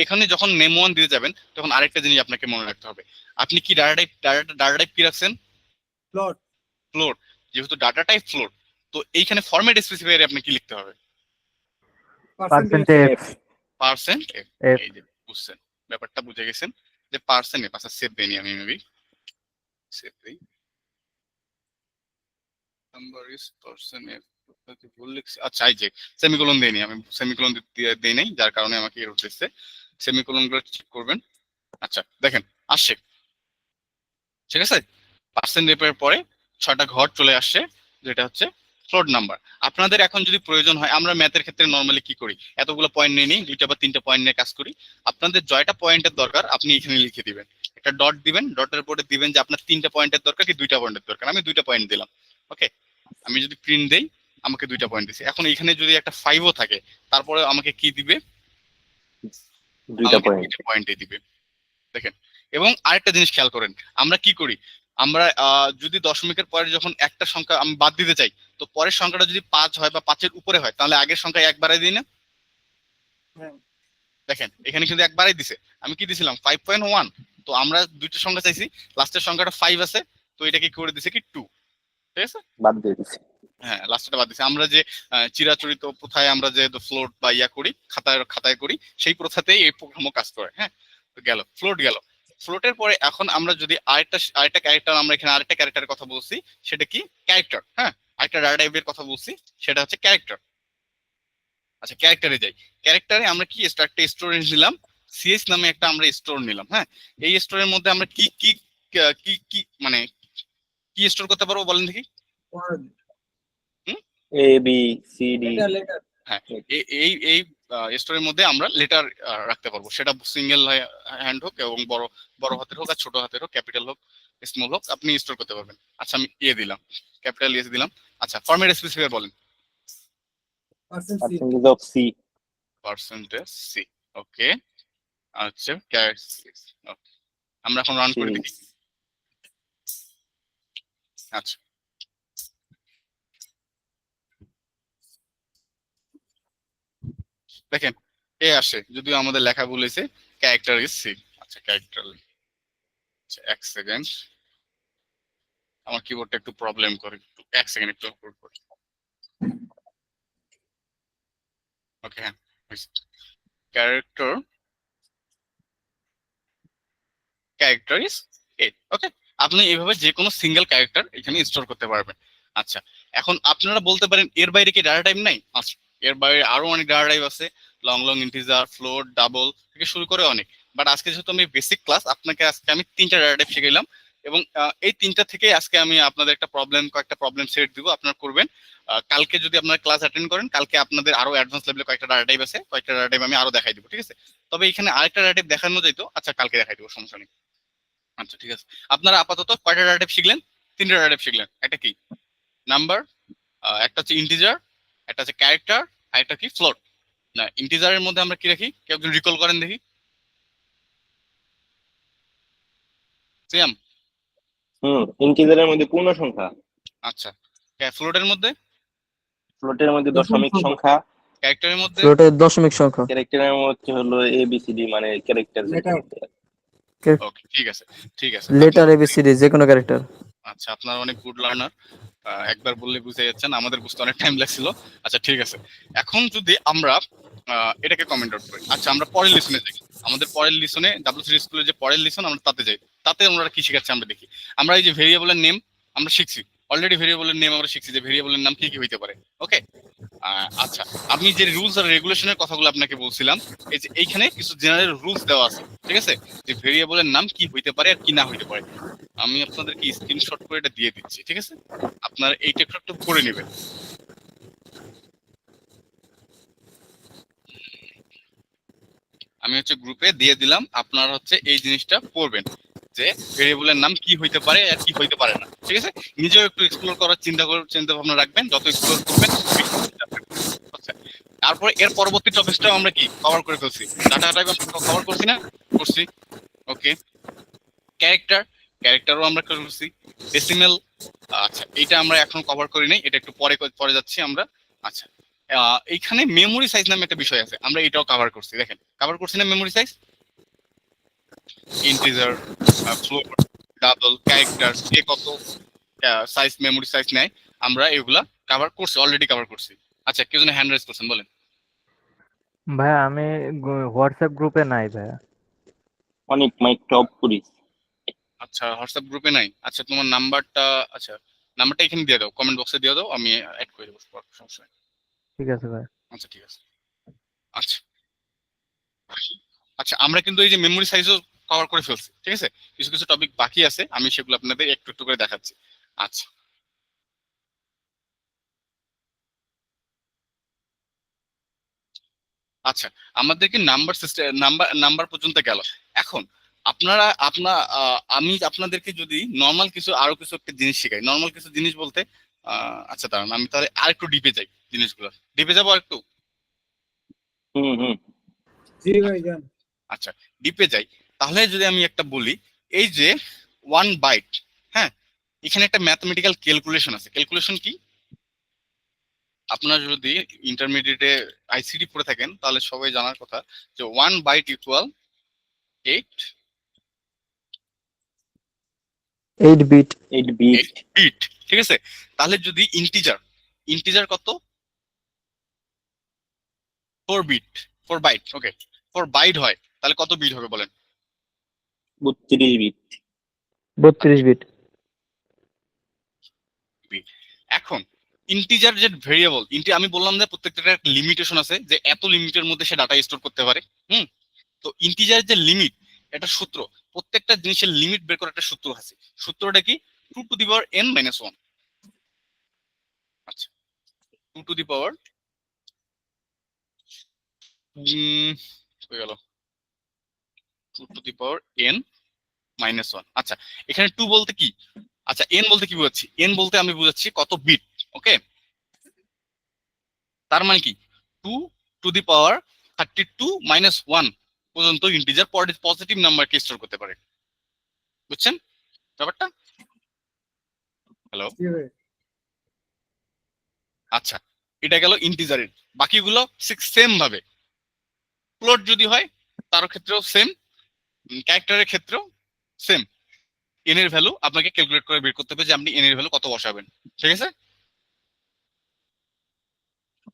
এখানে যখন নেম ওয়ান দিতে যাবেন তখন আরেকটা জিনিস আপনাকে মনে রাখতে হবে। আপনি কি ডাটা টাইপ কি রাখছেন? প্লট। ফ্লোট। যেহেতু ডাটা টাইপ ফ্লোট, তো এইখানে ফরম্যাট স্পেসিফায়ারে আপনি কি লিখতে হবে? Percentage percent F. এফ এই যে বুঝছেন, ব্যাপারটা বুঝে গেছেন যে পার্সেন্ট এফ। আচ্ছা সেভ দেইনি আমি, মেবি সেভ দেই। নাম্বার ইজ পার্সেন্ট এফ, ভুল লিখছি। আচ্ছা এই যে সেমিকোলন দেইনি আমি, সেমিকোলন দেই নাই, যার কারণে আমাকে এরর দিচ্ছে। সেমিকোলন গুলো চেক করবেন। আচ্ছা দেখেন আসছে, ঠিক আছে। পার্সেন্ট এর পরে 6টা ঘর চলে আসছে, যেটা হচ্ছে ফ্লোট নাম্বার। আপনাদের এখন যদি প্রয়োজন হয়, আমরা ম্যাথের ক্ষেত্রে নর্মালি কি করি, এতগুলো পয়েন্ট নিয়ে নিই, 2টা বা 3টা পয়েন্ট নিয়ে কাজ করি। আপনাদের জয়টা পয়েন্টের দরকার আপনি এখানে লিখে দিবেন, একটা ডট দিবেন, ডটের পরে দিবেন যে আপনার 3টা পয়েন্টের দরকার কি 2টা পয়েন্টের দরকার। আমি 2টা পয়েন্ট দিলাম, ওকে। আমি যদি প্রিন্ট দেই, আমাকে 2টা পয়েন্ট দিছে। এখন এখানে যদি একটা 5ও থাকে, তারপরে আমাকে কি দিবে, 2টা আমাকে পয়েন্ট। 2টা পয়েন্টই দিবে, দেখেন। এবং আরেকটা জিনিস খেয়াল করেন, আমরা কি করি, আমরা যদি দশমিকের পরে যখন একটা সংখ্যা আমি বাদ দিতে চাই, তো পরের সংখ্যাটা যদি 5 হয় বা 5-এর উপরে হয়, তাহলে আগের সংখ্যা 1 বাড়াই দিই না? হ্যাঁ। দেখেন এখানে কিন্তু 1 বাড়াই দিছে। আমি কি দিছিলাম 5.1, তো আমরা 2টা সংখ্যা চাইছি, লাস্টের সংখ্যাটা 5 আছে, তো এটাকে করে দিছে কি 2, ঠিক আছে। বাদ দিয়ে দিছি। হ্যাঁ লাস্টটা বাদ দিছে। আমরা যে চিরাচরিত প্রথায় আমরা যে ফ্লোট বা ইয়া করি, খাতায় করি, সেই প্রথাতেই এই প্রোগ্রামও কাজ করে। হ্যাঁ, তো গেল ফ্লোট গেল। ফ্লোটের পরে এখন আমরা যদি আরেকটা ক্যারেক্টার, আমরা এখানে আরেকটা ক্যারেক্টারের কথা বলছি, সেটা কি ক্যারেক্টার। হ্যাঁ, আরেকটা ডাটা টাইপের কথা বলছি, সেটা হচ্ছে ক্যারেক্টার। আচ্ছা ক্যারেক্টারে যাই। ক্যারেক্টারে আমরা কি একটা স্টোরেজ নিলাম, সিএস নামে একটা আমরা স্টোর নিলাম। হ্যাঁ, এই স্টোরের মধ্যে আমরা কি কি কি কি মানে কি স্টোর করতে পারবো বলেন দেখি? A B C D. Letter হ্যাঁ, এই এই স্টোরের মধ্যে আমরা লেটার রাখতে পারবো, সেটা সিঙ্গেল হ্যান্ড হোক এবং বড় বড় হাতের হোক আর ছোট হাতের হোক, ক্যাপিটাল হোক স্মল হোক, আপনি স্টোর করতে পারবেন। আচ্ছা আমি দিলাম, ক্যাপিটাল এস দিলাম। আচ্ছা ফরম্যাট স্পেসিফায়ার বলেন। Percentage of C. Percentage C, okay. আচ্ছা ওকে, আমরা এখন রান করে দেখি। আচ্ছা দেখেন এ আসে, যদিও আমাদের লেখা বলেছে ক্যারেক্টার ইজ সি। আচ্ছা ক্যারেক্টার, এক সেকেন্ড, আমার কিবোর্ডটা একটু প্রবলেম করে, একটু এক সেকেন্ড একটু হোল্ড করি। ওকে হ্যাঁ, ক্যারেক্টার ইজ এ, ওকে। আপনি এইভাবে যে কোনো সিঙ্গেল ক্যারেক্টার এখানে স্টোর করতে পারবেন। আচ্ছা এখন আপনারা বলতে পারেন এর বাইরে কি ডাটা টাইপ নাই? আচ্ছা এর বাইরে আরো অনেক ডাটা টাইপ আছে, লং ইন্টিজার, ফ্লোট, ডাবল থেকে শুরু করে অনেক। বাট আজকে যেহেতু আমি বেসিক ক্লাস, আপনাকে আজকে আমি 3টা ডাটা টাইপ শিখাইলাম, এবং এই 3টা থেকে আজকে আমি আপনাদের কয়েকটা প্রবলেম সেট দিব, আপনারা করবেন। কালকে যদি আপনারা ক্লাস অ্যাটেন্ড করেন, কালকে আপনাদের আরো অ্যাডভান্স লেভেলে কয়েকটা ডাটা টাইপ আছে, কয়েকটা ডাটা টাইপ আমি আরো দেখাই দিব, ঠিক আছে। তবে এখানে আরেকটা ডাটা টাইপ দেখানো যাইতো, আচ্ছা কালকে দেখাই দিব, সমস্যা নেই। আচ্ছা ঠিক আছে, আপনারা আপাতত কয়টা ডাটা টাইপ শিখলেন? 3টা ডাটা টাইপ শিখলেন। একটা কি নাম্বার, একটা হচ্ছে ইন্টিজার, একটা হচ্ছে ক্যারেক্টার, আর একটা কি ফ্লোট। না ইন্টিজারের মধ্যে আমরা কি রাখি, কেউ একজন রিকল করেন দেখি। সিয়াম? ইন্টিজারের মধ্যে পূর্ণ সংখ্যা, আচ্ছা ফ্লোটের মধ্যে? ফ্লোটের মধ্যে দশমিক সংখ্যা, ক্যারেক্টারের মধ্যে? ফ্লোটের দশমিক সংখ্যা, ক্যারেক্টারের মধ্যে হলো এ বি সি ডি, মানে ক্যারেক্টার। ওকে ঠিক আছে ঠিক আছে। লেটার এবিসিডি যে কোনো ক্যারেক্টার। আচ্ছা আপনারা অনেক গুড লার্নার, একবার বললে বুঝে যাচ্ছেন, আমাদের বুঝতে অনেক টাইম লাগছিল। আচ্ছা ঠিক আছে, এখন যদি আমরা এটাকে কমেন্ট আউট করি। আচ্ছা আমরা পরের লিসনে যাই, আমাদের পরের লিসনে W3 স্কুলের যে পরের লিসন, আমরা তাতে যাই। তাতে আমরা কি শিখাচ্ছি আমরা দেখি। আমরা এই যে ভেরিয়েবলের নেম আমরা শিখছি অলরেডি, ভেরিয়েবলের নেম আমরা শিখছি যে ভেরিয়েবলের নাম কি কি হইতে পারে, ওকে। আচ্ছা আমি যে রুলস আর রেগুলেশনের কথাগুলো আপনাকে বলছিলাম, এই যে এইখানে কিছু জেনারেল রুলস দেওয়া আছে, ঠিক আছে, যে ভেরিয়েবলের নাম কি হইতে পারে আর কি না হইতে পারে। আমি আপনাদেরকে স্ক্রিনশট করে এটা দিয়ে দিচ্ছি, ঠিক আছে, আপনারা এইটা একটু করে নেবেন। আমি হচ্ছে গ্রুপে দিয়ে দিলাম, আপনারা হচ্ছে এই জিনিসটা পড়বেন যে ভেরিয়েবলের নাম কি হইতে পারে আর কি হইতে পারে না, ঠিক আছে। নিজেও একটু এক্সপ্লোর করার চিন্তা ভাবনা রাখবেন, যত এক্সপ্লোর করবেন। আচ্ছা তারপরে এর পরবর্তী টপিকটাও আমরা কি কভার করে ফেলছি, ডাটা টাইপ কভার করছি না? করছি, ওকে। ক্যারেক্টারও আমরা করছি, ডেসিমেল। আচ্ছা এটা আমরা এখন কভার করি নাই, এটা একটু পরে যাচ্ছি আমরা। আচ্ছা এইখানে মেমোরি সাইজ নামে একটা বিষয় আছে, আমরা এটাও কভার করছি। দেখেন কভার করছি না memory size, integer, float, double, character, কে কত, সাইজ মেমোরি সাইজ নেয় আমরা এগুলা কভার করছি, অলরেডি কভার করছি। আচ্ছা, কেউ যেন হ্যান্ড রাইজ করছেন, বলেন। ভাইয়া আমি হোয়াটসঅ্যাপ গ্রুপে নাই ভাইয়া। অনেক মাইকটা অফ করিস। আচ্ছা, হোয়াটসঅ্যাপ গ্রুপে নাই। আচ্ছা, তোমার নাম্বারটা, আচ্ছা নাম্বারটা এখানে দিয়ে দাও, কমেন্ট বক্সে দিয়ে দাও, আমি অ্যাড করে দেবো, সমস্যা নেই। ঠিক আছে ভাই। আচ্ছা ঠিক আছে। আচ্ছা আচ্ছা, আমরা কিন্তু এই যে মেমোরি সাইজও কভার করে ফেলছি, ঠিক আছে। কিছু কিছু টপিক বাকি আছে, আমি সেগুলো আপনাদের একটু একটু করে দেখাচ্ছি। আচ্ছা আচ্ছা, আমাদেরকে নাম্বার সিস্টেম, নাম্বার পর্যন্ত গেল। এখন আমি আপনাদেরকে যদি নর্মাল কিছু আরো কিছু একটা জিনিস শেখাই, নর্মাল কিছু জিনিস বলতে আচ্ছা দাঁড়ান, আমি তাহলে আরেকটু ডিপে যাই, জিনিসগুলো ডিপে যাবো আরেকটু। হুম হুম। জি ভাইজান। আচ্ছা, ডিপে যাই। তাহলে যদি আমি একটা বলি, এই যে 1 বাইট, হ্যাঁ, এখানে একটা ম্যাথমেটিক্যাল ক্যালকুলেশন আছে। ক্যালকুলেশন কি? আপনারা যদি ইন্টারমিডিয়েটে আইসিটি পড়ে থাকেন তাহলে সবাই জানার কথা যে 1 byte equal 8 8 bit. 8 bit. Bit, ঠিক আছে। তাহলে যদি ইন্টিজার কত? 4 বিট, 4 বাইট, ওকে, 4 বাইট হয়, তাহলে কত বিট হবে বলেন? 32 বিট। 32 বিট। এখন ইন্টিজার যে ভেরিয়েবল, আমি বললাম যে প্রত্যেকটা একটা লিমিটেশন আছে, যে এত লিমিটের মধ্যে সে ডাটা স্টোর করতে পারে। তো ইন্টিজার যে লিমিট, এটা সূত্র, প্রত্যেকটা জিনিসের লিমিট বের করার একটা সূত্র আছে। সূত্রটা কি? 2 to the power n minus 1। আচ্ছা, 2 টু দি পাওয়ার হয়ে গেল 2 to the power n minus 1। আচ্ছা, এখানে 2 বলতে কি? আচ্ছা, n বলতে কি বোঝাচ্ছি? n বলতে আমি বুঝাচ্ছি কত বিট, ওকে। তার মানে কি 2 টু দি পাওয়ার 32 মাইনাস 1 পর্যন্ত ইন্টিজার পজিটিভ নাম্বারকে স্টোর করতে পারে। বুঝছেন ব্যাপারটা? হ্যালো, জি ভাই। আচ্ছা, এটা গেল ইন্টিজারের। বাকিগুলো সেম ভাবে, ফ্লোট যদি হয় তার ক্ষেত্রেও সেম, ক্যারেক্টারের ক্ষেত্রেও সেম। এন এর ভ্যালু আপনাকে ক্যালকুলেট করে বের করতে হবে যে আপনি এন এর ভ্যালু কত বসাবেন, ঠিক আছে।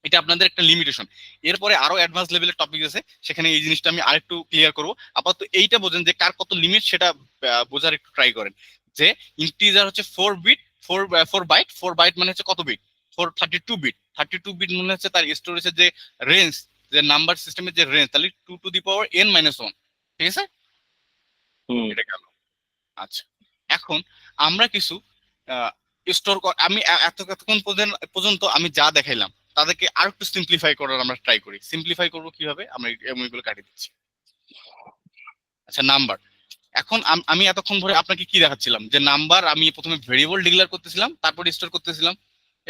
এটা আপনাদের একটা লিমিটেশন। এরপরে আরো অ্যাডভান্স লেভেলের টপিক আছে, সেখানে এই জিনিসটা আমি আরেকটু ক্লিয়ার করব। আপাতত এইটা বোঝেন যে কার কত লিমিট সেটা বোঝার একটু ট্রাই করেন। যে ইন্টিজার হচ্ছে 4 বিট, 4 বাইট, 4 বাইট মানে হচ্ছে কত বিট? 32 বিট। 32 বিট মানে হচ্ছে তার স্টোরেজের যে রেঞ্জ, যে নাম্বার সিস্টেমের যে রেঞ্জ, তাহলে 2 to the power n minus 1, ঠিক আছে। এটা গেল। আচ্ছা, এখন আমরা কিছু স্টোর, আমি এতক্ষণ পর্যন্ত আমি যা দেখাইলাম তাদেরকে আর একটু সিম্পলিফাই করার আমরা ট্রাই করি। সিম্পলিফাই করবো কিভাবে? আমরা এগুলো কাটিয়ে দিচ্ছি। আচ্ছা, নাম্বার। এখন আমি এতক্ষণ ধরে আপনাকে কি দেখাচ্ছিলাম? যে নাম্বার আমি প্রথমে ভেরিয়েবল ডিক্লেয়ার করতেছিলাম, তারপর স্টোর করতেছিলাম,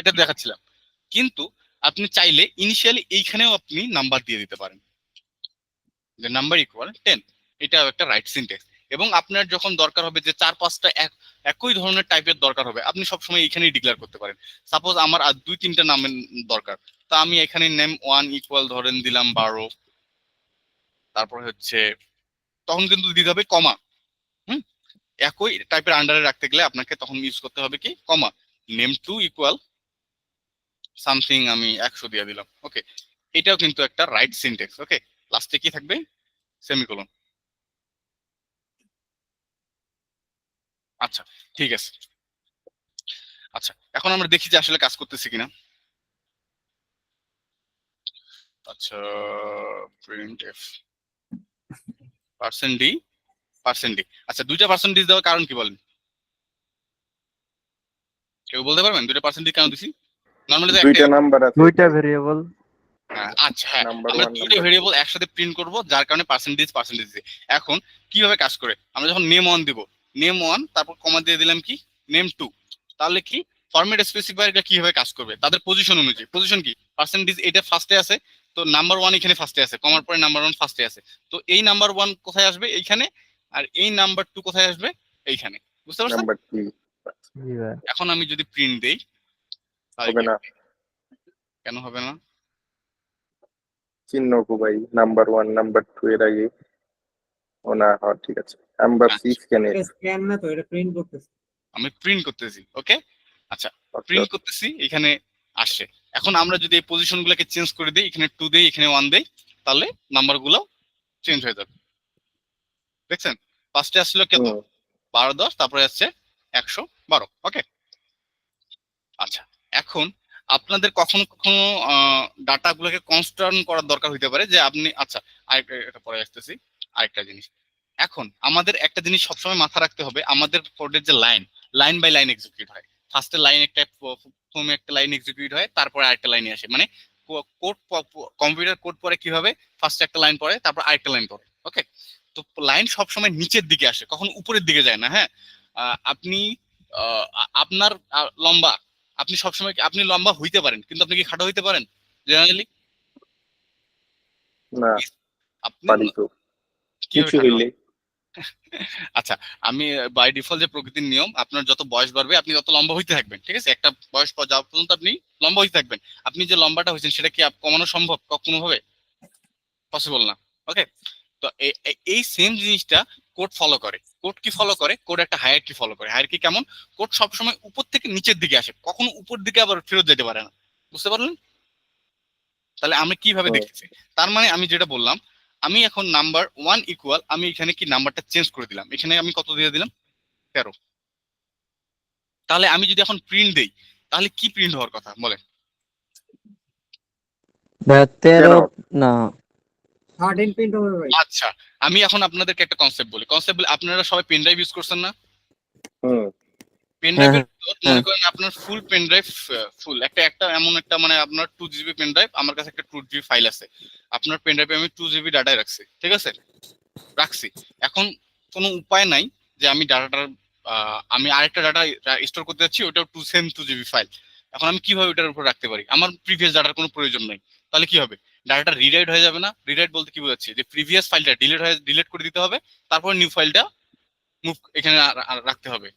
এটা দেখাচ্ছিলাম। কিন্তু আপনি চাইলে ইনিশিয়ালি এইখানেও আপনি নাম্বার দিয়ে দিতে পারেন, যে নাম্বার ইকুয়াল 10। এটা একটা রাইট সিনট্যাক্স। এবং আপনার যখন দরকার হবে যে 4-5টা একই ধরনের টাইপের দরকার হবে, আপনি সবসময় এইখানেই ডিক্লেয়ার করতে পারেন। সাপোজ আমার আর 2-3টা নামের দরকার, তা আমি এখানে নেম 1 ইকুয়াল ধরেন দিলাম 12। তারপর হচ্ছে তখন কিন্তু দিতে হবে কমা। একই টাইপের আন্ডারে রাখতে গেলে আপনাকে তখন ইউজ করতে হবে কি? কমা। নেম 2 ইকুয়াল সামথিং, আমি 100 দিয়ে দিলাম, ওকে। এটাও কিন্তু একটা রাইট সিনট্যাক্স, ওকে। লাস্টে কি থাকবে? সেমিকোলন। আচ্ছা, ঠিক আছে। আচ্ছা, এখন আমরা দেখি যে আসলে কাজ করতেছে কিনা। আচ্ছা, print F percent D, percent D. আচ্ছা, 2টা পার্সেন্টেজ দেওয়ার কারণ কি বলেন? কেউ বলতে পারবেন 2টা পার্সেন্টেজ কেন দিছি? নরমালি তো দুইটা একটাই। নাম্বার আছে। দুইটা ভেরিয়েবল। আচ্ছা, হ্যাঁ, নাম্বার আমরা 1 দুইটা নাম্বার 2। ভেরিয়েবল একসাথে প্রিন্ট করব, যার কারণে পার্সেন্টেজ দিই। এখন কিভাবে কাজ করে? আমরা যখন নেম 1 দিব, নেম 1 তারপর কমা দিয়ে দিলাম কি? নেম 2। তাহলে কি ফরম্যাট স্পেসিফায়ারটা কিভাবে কাজ করবে? তাদের পজিশন অনুযায়ী। পজিশন কি? পার্সেন্টেজ এটা ফার্স্টে আছে, তো নাম্বার 1 এখানে ফার্স্টে আছে, কমার পরে নাম্বার 1 ফার্স্টে আছে। তো এই নাম্বার 1 কোথায় আসবে? এইখানে। আর এই নাম্বার 2 কোথায় আসবে? এইখানে। বুঝতে পারছেন? নাম্বার 3 জি ভাই। এখন আমি যদি প্রিন্ট দেই তাহলে হবে কি না। হবে? কেন হবে না? চিহ্ন কো ভাই, নাম্বার 1 নাম্বার 2 এর আগে। ও না, হ্যাঁ ঠিক আছে। নাম্বার 6 কেন? এটা স্ক্যান না তো, এটা প্রিন্ট করতেছে। আমি প্রিন্ট করতেছি, ওকে। আচ্ছা, Okay, প্রিন্ট করতেছি, এখানে আসছে। এখন আমরা যদি এই পজিশন গুলোকে চেঞ্জ করে দিই, এখানে 2 দেই, এখানে 1 দেই, তাহলে নাম্বার গুলো চেঞ্জ হয়ে যাবে। দেখছেন, ফার্স্টে আসছিল কত, 12 10, তারপরে আসছে 112, ওকে। আচ্ছা, এখন আপনাদের কখনো কখনো ডাটা গুলোকে কনস্ট্যান্ট করার দরকার হইতে পারে, যে আপনি, আচ্ছা এটা পরে আসতেছি। আরেকটা জিনিস, এখন আমাদের একটা জিনিস সবসময় মাথা রাখতে হবে, আমাদের কোডের যে লাইন বাই লাইন এক্সিকিউট হয়। ফার্স্টে লাইন একটা, প্রথমে একটা লাইন এক্সিকিউট হয়, তারপরে আরেকটা লাইনে আসে, মানে কোড, কম্পিউটার কোড পরে কিভাবে, ফার্স্টে একটা লাইন পড়ে, তারপর আরেকটা লাইন পড়ে, ওকে। তো লাইন সবসময় নিচের দিকে আসে, কখনো উপরের দিকে যায় না, হ্যাঁ। আপনি আপনার লম্বা, আপনি সবসময়, আপনি লম্বা হইতে পারেন, কিন্তু আপনি কি খাটো হইতে পারেন জেনারেলি? না আপনি পারি তো কিভাবে কিছু খাটো হইলে। আচ্ছা, আমি বাই ডিফল্ট যে প্রকৃতির নিয়ম, আপনার যত বয়স বাড়বে আপনি তত লম্বা হইতে থাকবেন, ঠিক আছে। একটা বয়স পর যাওয়া পর্যন্ত আপনি লম্বা হইতে থাকবেন। আপনি যে লম্বাটা হয়েছেন সেটা কি কমানো সম্ভব? কোনোভাবে পসিবল না, ওকে। তো এই সেম জিনিসটা কোড ফলো করে। কোড কি ফলো করে? কোড একটা হায়ারার্কি ফলো করে। হায়ারার্কি কেমন? কোড সবসময় উপর থেকে নিচের দিকে আসে, কখনো উপর দিকে আবার ফেরত যেতে পারে না। বুঝতে পারলেন? তাহলে আমি কিভাবে হুম, দেখতেছি, তার মানে আমি যেটা বললাম, আমি এখন নাম্বার 1 ইকুয়াল, আমি এখানে কি নাম্বারটা চেঞ্জ করে দিলাম, এখানে আমি কত দিয়ে দিলাম, 13। তাহলে আমি যদি এখন প্রিন্ট দেই, তাহলে কি প্রিন্ট হওয়ার কথা বলেন? ভাইয়া 13 13 না। 13 প্রিন্ট হবে ভাই। আচ্ছা, আমি এখন আপনাদেরকে একটা কনসেপ্ট বলি। আপনারা সবাই পেন ড্রাইভ ইউজ করছেন না? হুম পেন হ্যাঁ ড্রাইভের হ্যাঁ মনে করেন আপনার ফুল পেন ড্রাইভ, ফুল একটা এমন একটা, মানে আপনার 2 GB পেন ড্রাইভ, আমার কাছে একটা 2 GB ফাইল আছে। আপনার পেন ড্রাইভে আমি 2 GB ডাটাই রাখছি, ঠিক আছে, রাখছি। এখন কোনো উপায় নাই যে আমি ডাটাটার, আমি আরেকটা ডাটা স্টোর করতে যাচ্ছি, ওটাও সেম 2 GB ফাইল। এখন আমি কিভাবে ওটার উপর রাখতে পারি? আমার প্রিভিয়াস ডাটার কোনো প্রয়োজন নাই। তাহলে কি হবে? ডাটাটা রিরাইট হয়ে যাবে না? রিরাইট বলতে কি বোঝাচ্ছি, যে প্রিভিয়াস ফাইলটা ডিলিট করে দিতে হবে, তারপর নিউ ফাইলটা মুভ এখানে রাখতে হবে,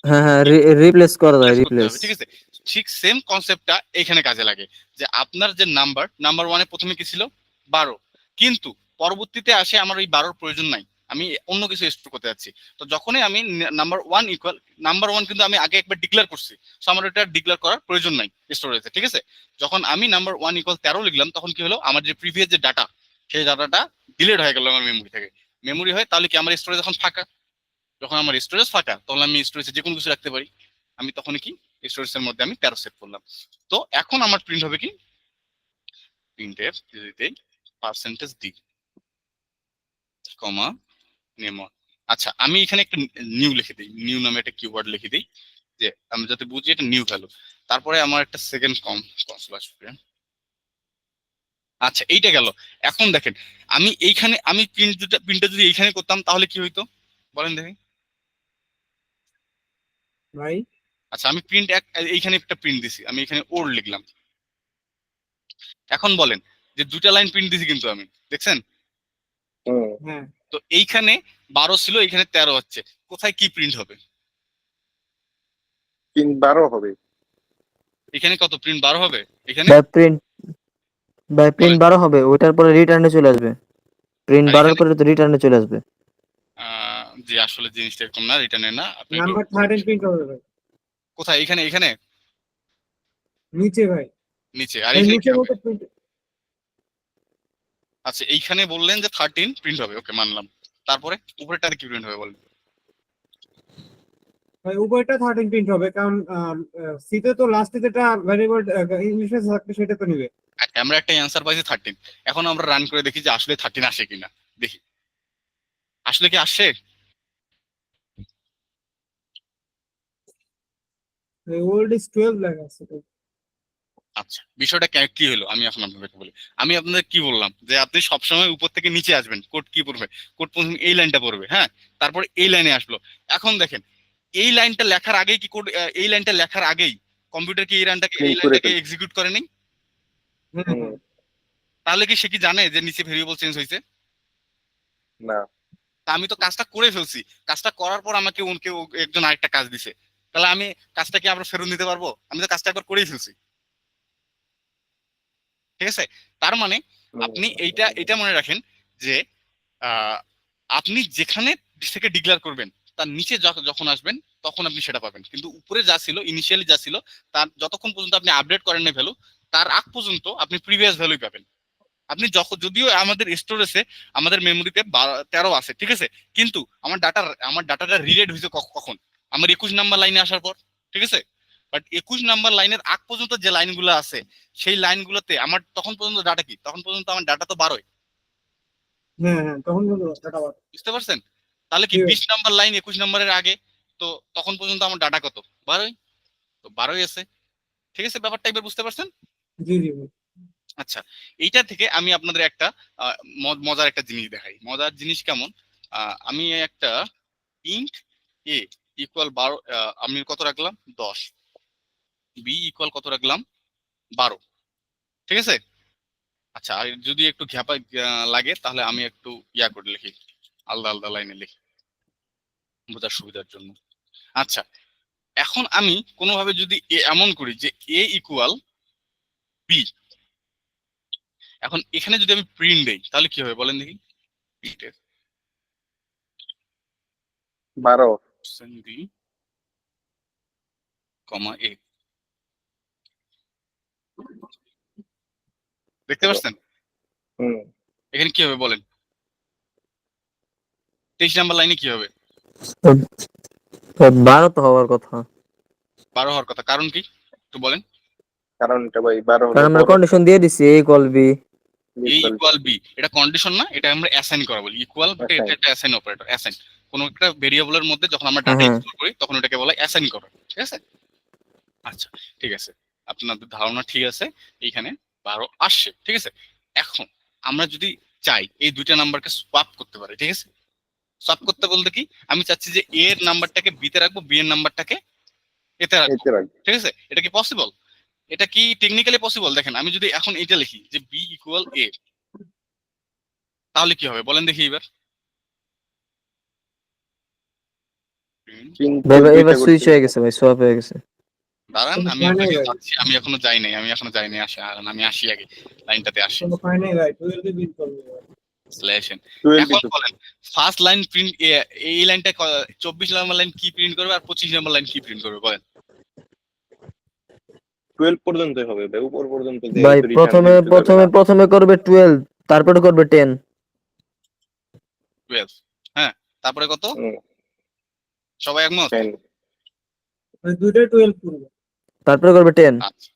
হ্যাঁ হ্যাঁ রিপ্লেস করা যায়, রিপ্লেস করতে রিপ্লেস। হবে, ঠিক আছে। ঠিক সেম কনসেপ্টটা এখানে কাজে লাগে, যে আপনার যে নাম্বার 1-এ প্রথমে কি ছিল, 12, কিন্তু পরবর্তীতে আসে আমার ওই 12-র প্রয়োজন নাই, আমি অন্য কিছু স্টোর করতে যাচ্ছি। তো যখনই আমি নাম্বার 1 ইকুয়াল, নাম্বার 1 কিন্তু আমি আগে একবার ডিক্লেয়ার করছি, সো আমার এটা ডিক্লেয়ার করার প্রয়োজন নাই স্টোরেজে, ঠিক আছে। যখন আমি নাম্বার 1 ইকুয়াল 13 লিখলাম, তখন কি হলো, আমার যে প্রিভিয়াস যে ডাটা, সেই ডাটাটা ডিলিট হয়ে গেল আমার মেমোরি থেকে। মেমোরি হয়, তাহলে কি আমার স্টোরেজ এখন ফাঁকা। যখন আমার স্টোরেজ ফাঁকা, তখন আমি স্টোরেজে যে কোনো কিছু রাখতে পারি। আমি তখন কি, স্টোরেজের মধ্যে আমি 13 সেট করলাম। তো এখন আমার প্রিন্ট হবে কি, প্রিন্টএফ পার্সেন্টেজ ডি কমা নেম। আচ্ছা, আমি এখানে একটা নিউ লিখে দিই, নিউ নামে একটা কিওয়ার্ড লিখে দিই, যে আমি যাতে বুঝি এটা নিউ ভ্যালু। তারপরে আমার একটা সেকেন্ড কনসোল আসবে। আচ্ছা, এইটা গেল। এখন দেখেন, আমি এইখানে, আমি প্রিন্টটা যদি এইখানে করতাম, তাহলে কি হইতো বলেন দেখি। ভাই আচ্ছা, আমি এইখানে একটা প্রিন্ট দিছি, আমি এখানে ওর লিখলাম। এখন বলেন, যে দুটা লাইন প্রিন্ট দিছি কিন্তু আমি, দেখছেন? হুম হ্যাঁ, তো এইখানে 12 ছিল, এখানে 13 হচ্ছে, কোথায় কি প্রিন্ট হবে? 12 হবে। এখানে কত প্রিন্ট 12 হবে? এখানে ভাই বলেন। প্রিন্ট 12 হবে, ওইটার পরে রিটার্নে চলে আসবে। প্রিন্ট আর 12 এখানে পরে তো রিটার্নে চলে আসবে। যে আসলে জিনিসটা এরকম না, রিটার্নে না, আপনি একটু নাম্বার 13 প্রিন্ট হবে ভাই। কোথায়, এখানে এখানে নিচে ভাই, নিচে, আর এই এখানে কি নিচে হবে? বলতে প্রিন্ট। আচ্ছা, এইখানে বললেন যে 13 প্রিন্ট হবে, ওকে, মানলাম। তারপরে উপরেরটাতে কি প্রিন্ট হবে বলেন? ভাই উপরটা 13 প্রিন্ট হবে, কারণ সিতে তো লাস্টে যেটা ভ্যারিয়েবল ইংলিশে থাকবে সেটা তো নিবে। আমরা একটা অ্যান্সার পাইছি 13। এখন আমরা রান করে দেখি যে আসলে 13 আসে কিনা, দেখি আসলে কি আসে। ওল্ড ইজ 12 লেখা আছে তো। আচ্ছা, বিষয়টা কি হলো, আমি এখন আপনাদেরকে বলি। আমি আপনাদের কি বললাম, যে আপনি সবসময় উপর থেকে নিচে আসবেন, কোড কি পড়বে, কোড প্রথমে এই লাইনটা পড়বে, হ্যাঁ, তারপর এই লাইনে আসলো। এখন দেখেন, এই লাইনটা লেখার আগেই কি কোড, এই লাইনটা লেখার আগেই কম্পিউটার কি এই প্রিন্ট করে লাইনটাকে ফেলবে। এক্সিকিউট করেনি? হ্যাঁ হুম হ্যাঁ। তাহলে কি সে কি জানে যে নিচে ভেরিয়েবল চেঞ্জ হয়েছে? না তা আমি তো কাজটা করে ফেলছি, কাজটা করার পর আমাকে কেউ একজন আরেকটা কাজ দিছে, তাহলে আমি কাজটা কি আবার ফেরত নিতে পারবো? আমি তো কাজটা একবার করেই ফেলছি, ঠিক আছে। তার মানে আপনি এটা মনে রাখেন, যে আপনি যেখানে থেকে ডিক্লেয়ার করবেন, তার নিচে যখন আসবেন, তখন আপনি সেটা পাবেন। কিন্তু উপরে যা ছিল, ইনিশিয়ালি যা ছিল, তার যতক্ষণ পর্যন্ত আপনি আপডেট করেন না ভ্যালু, তার আগ পর্যন্ত আপনি প্রিভিয়াস ভ্যালুই পাবেন। আপনি যদিও আমাদের স্টোরেজে, আমাদের মেমোরিতে 13 আছে, ঠিক আছে, কিন্তু আমার ডাটাটা রিলেট হয়েছে কখন? আমার 21 নাম্বার লাইনে আসার পর, ঠিক আছে। বাট 21 নাম্বার লাইনের আগ পর্যন্ত যে লাইনগুলো আছে, সেই লাইনগুলোতে আমার তখন পর্যন্ত ডাটা কি? তখন পর্যন্ত আমার ডাটা তো 12। হ্যাঁ হ্যাঁ, তখন বলবো সেটা আবার। বুঝতে পারছেন? তাহলে কি ঠিক আছে। 20 নাম্বার লাইন 21 নাম্বারের আগে, তো তখন পর্যন্ত আমার ডাটা কত? 12। তো 12 আছে, ঠিক আছে। ব্যাপারটা এবার বুঝতে পারছেন? জি জি ভাই। আচ্ছা, এইটা থেকে আমি আপনাদের একটা মজার একটা জিনিস দেখাই। মজার জিনিস কেমন? আমি একটা ইন্ট এ ইকুয়াল 12, আমি কত রাখলাম? 10। বি ইকুয়াল কত রাখলাম? 12, ঠিক আছে। আচ্ছা, আর যদি একটু ঘ্যাপা লাগে তাহলে আমি একটু ইয়া করে লিখি, আলাদা আলাদা লাইনে লিখি বোঝার সুবিধার জন্য। আচ্ছা, এখন আমি কোনোভাবে যদি এমন করি যে এ ইকুয়াল বি, এখন এখানে যদি আমি প্রিন্ট দেই তাহলে কি হবে বলেন দেখি? প্রিন্টের 12 বি কমা এ, দেখতে পাচ্ছেন হুম এখানে কি হবে বলেন? 23 নাম্বার লাইনে কি হবে? 12 তো হওয়ার কথা, 12 হওয়ার কথা, কারণ কি একটু বলেন? কারণ এটা ভাই 12 হলো কারণ আমরা বড়, কন্ডিশন দিয়ে দিছি a equal b। A equal equal B, এটা কন্ডিশন না, এটা আমরা অ্যাসাইন করা বলি। ইকুয়াল এটা assign। একটা অ্যাসাইন অপারেটর। অ্যাসাইন কোন একটা ভেরিয়েবলের মধ্যে যখন আমরা হ্যাঁ ডাটা হ্যাঁ স্টোর করি তখন ওটাকে বলা অ্যাসাইন করা, ঠিক আছে। আচ্ছা, ঠিক আছে, আপনাদের ধারণা ঠিক আছে, এইখানে 12 আসছে, ঠিক আছে। এখন আমরা যদি চাই এই দুইটা নাম্বারকে সোয়াপ করতে পারি, ঠিক আছে। সোয়াপ করতে বলতে কি, আমি চাচ্ছি যে এ এর নাম্বারটাকে বি তে রাখবো, বি এর নাম্বারটাকে এতে রাখবো, এতে রাখবো। ঠিক আছে। এটা কি পসিবল? এটা কি টেকনিক্যালি পসিবল? দেখেন, আমি যদি এখন এটা লিখি যে বি ইকুয়াল এ, তাহলে কি হবে বলেন দেখি এবার? কিন্তু ভাই দুইটা এবার করতে সুইচ হয়ে হবে। গেছে ভাই, সোয়াপ হয়ে গেছে। দাঁড়ান, কোনো আমি হয় নাই আপনাকে ভাই, যাচ্ছি, আমি এখনো যাই নাই, আসি, আমি আসি আগে, লাইনটাতে আসি। কোনো হয় নাই ভাই, 12 বিল করবে ভাই। স্ল্যাশন। 12 এখন তো বলেন, ফার্স্ট লাইন প্রিন্ট, এই লাইনটা 24 নাম্বার লাইন কি প্রিন্ট করবে আর 25 নাম্বার লাইন কি প্রিন্ট করবে বলেন? 12 পর্যন্তই হবে ভাই, উপর পর্যন্ত দিয়ে ভাই তো রিটার্ন দিতে যাবে না। প্রথমে করবে 12, তারপরে করবে 10। 12, হ্যাঁ, তারপরে কত? হুম, সবাই একমত? 10 ওই দুইটাই 12 করবে। তারপরে করবে 10, আচ্ছা,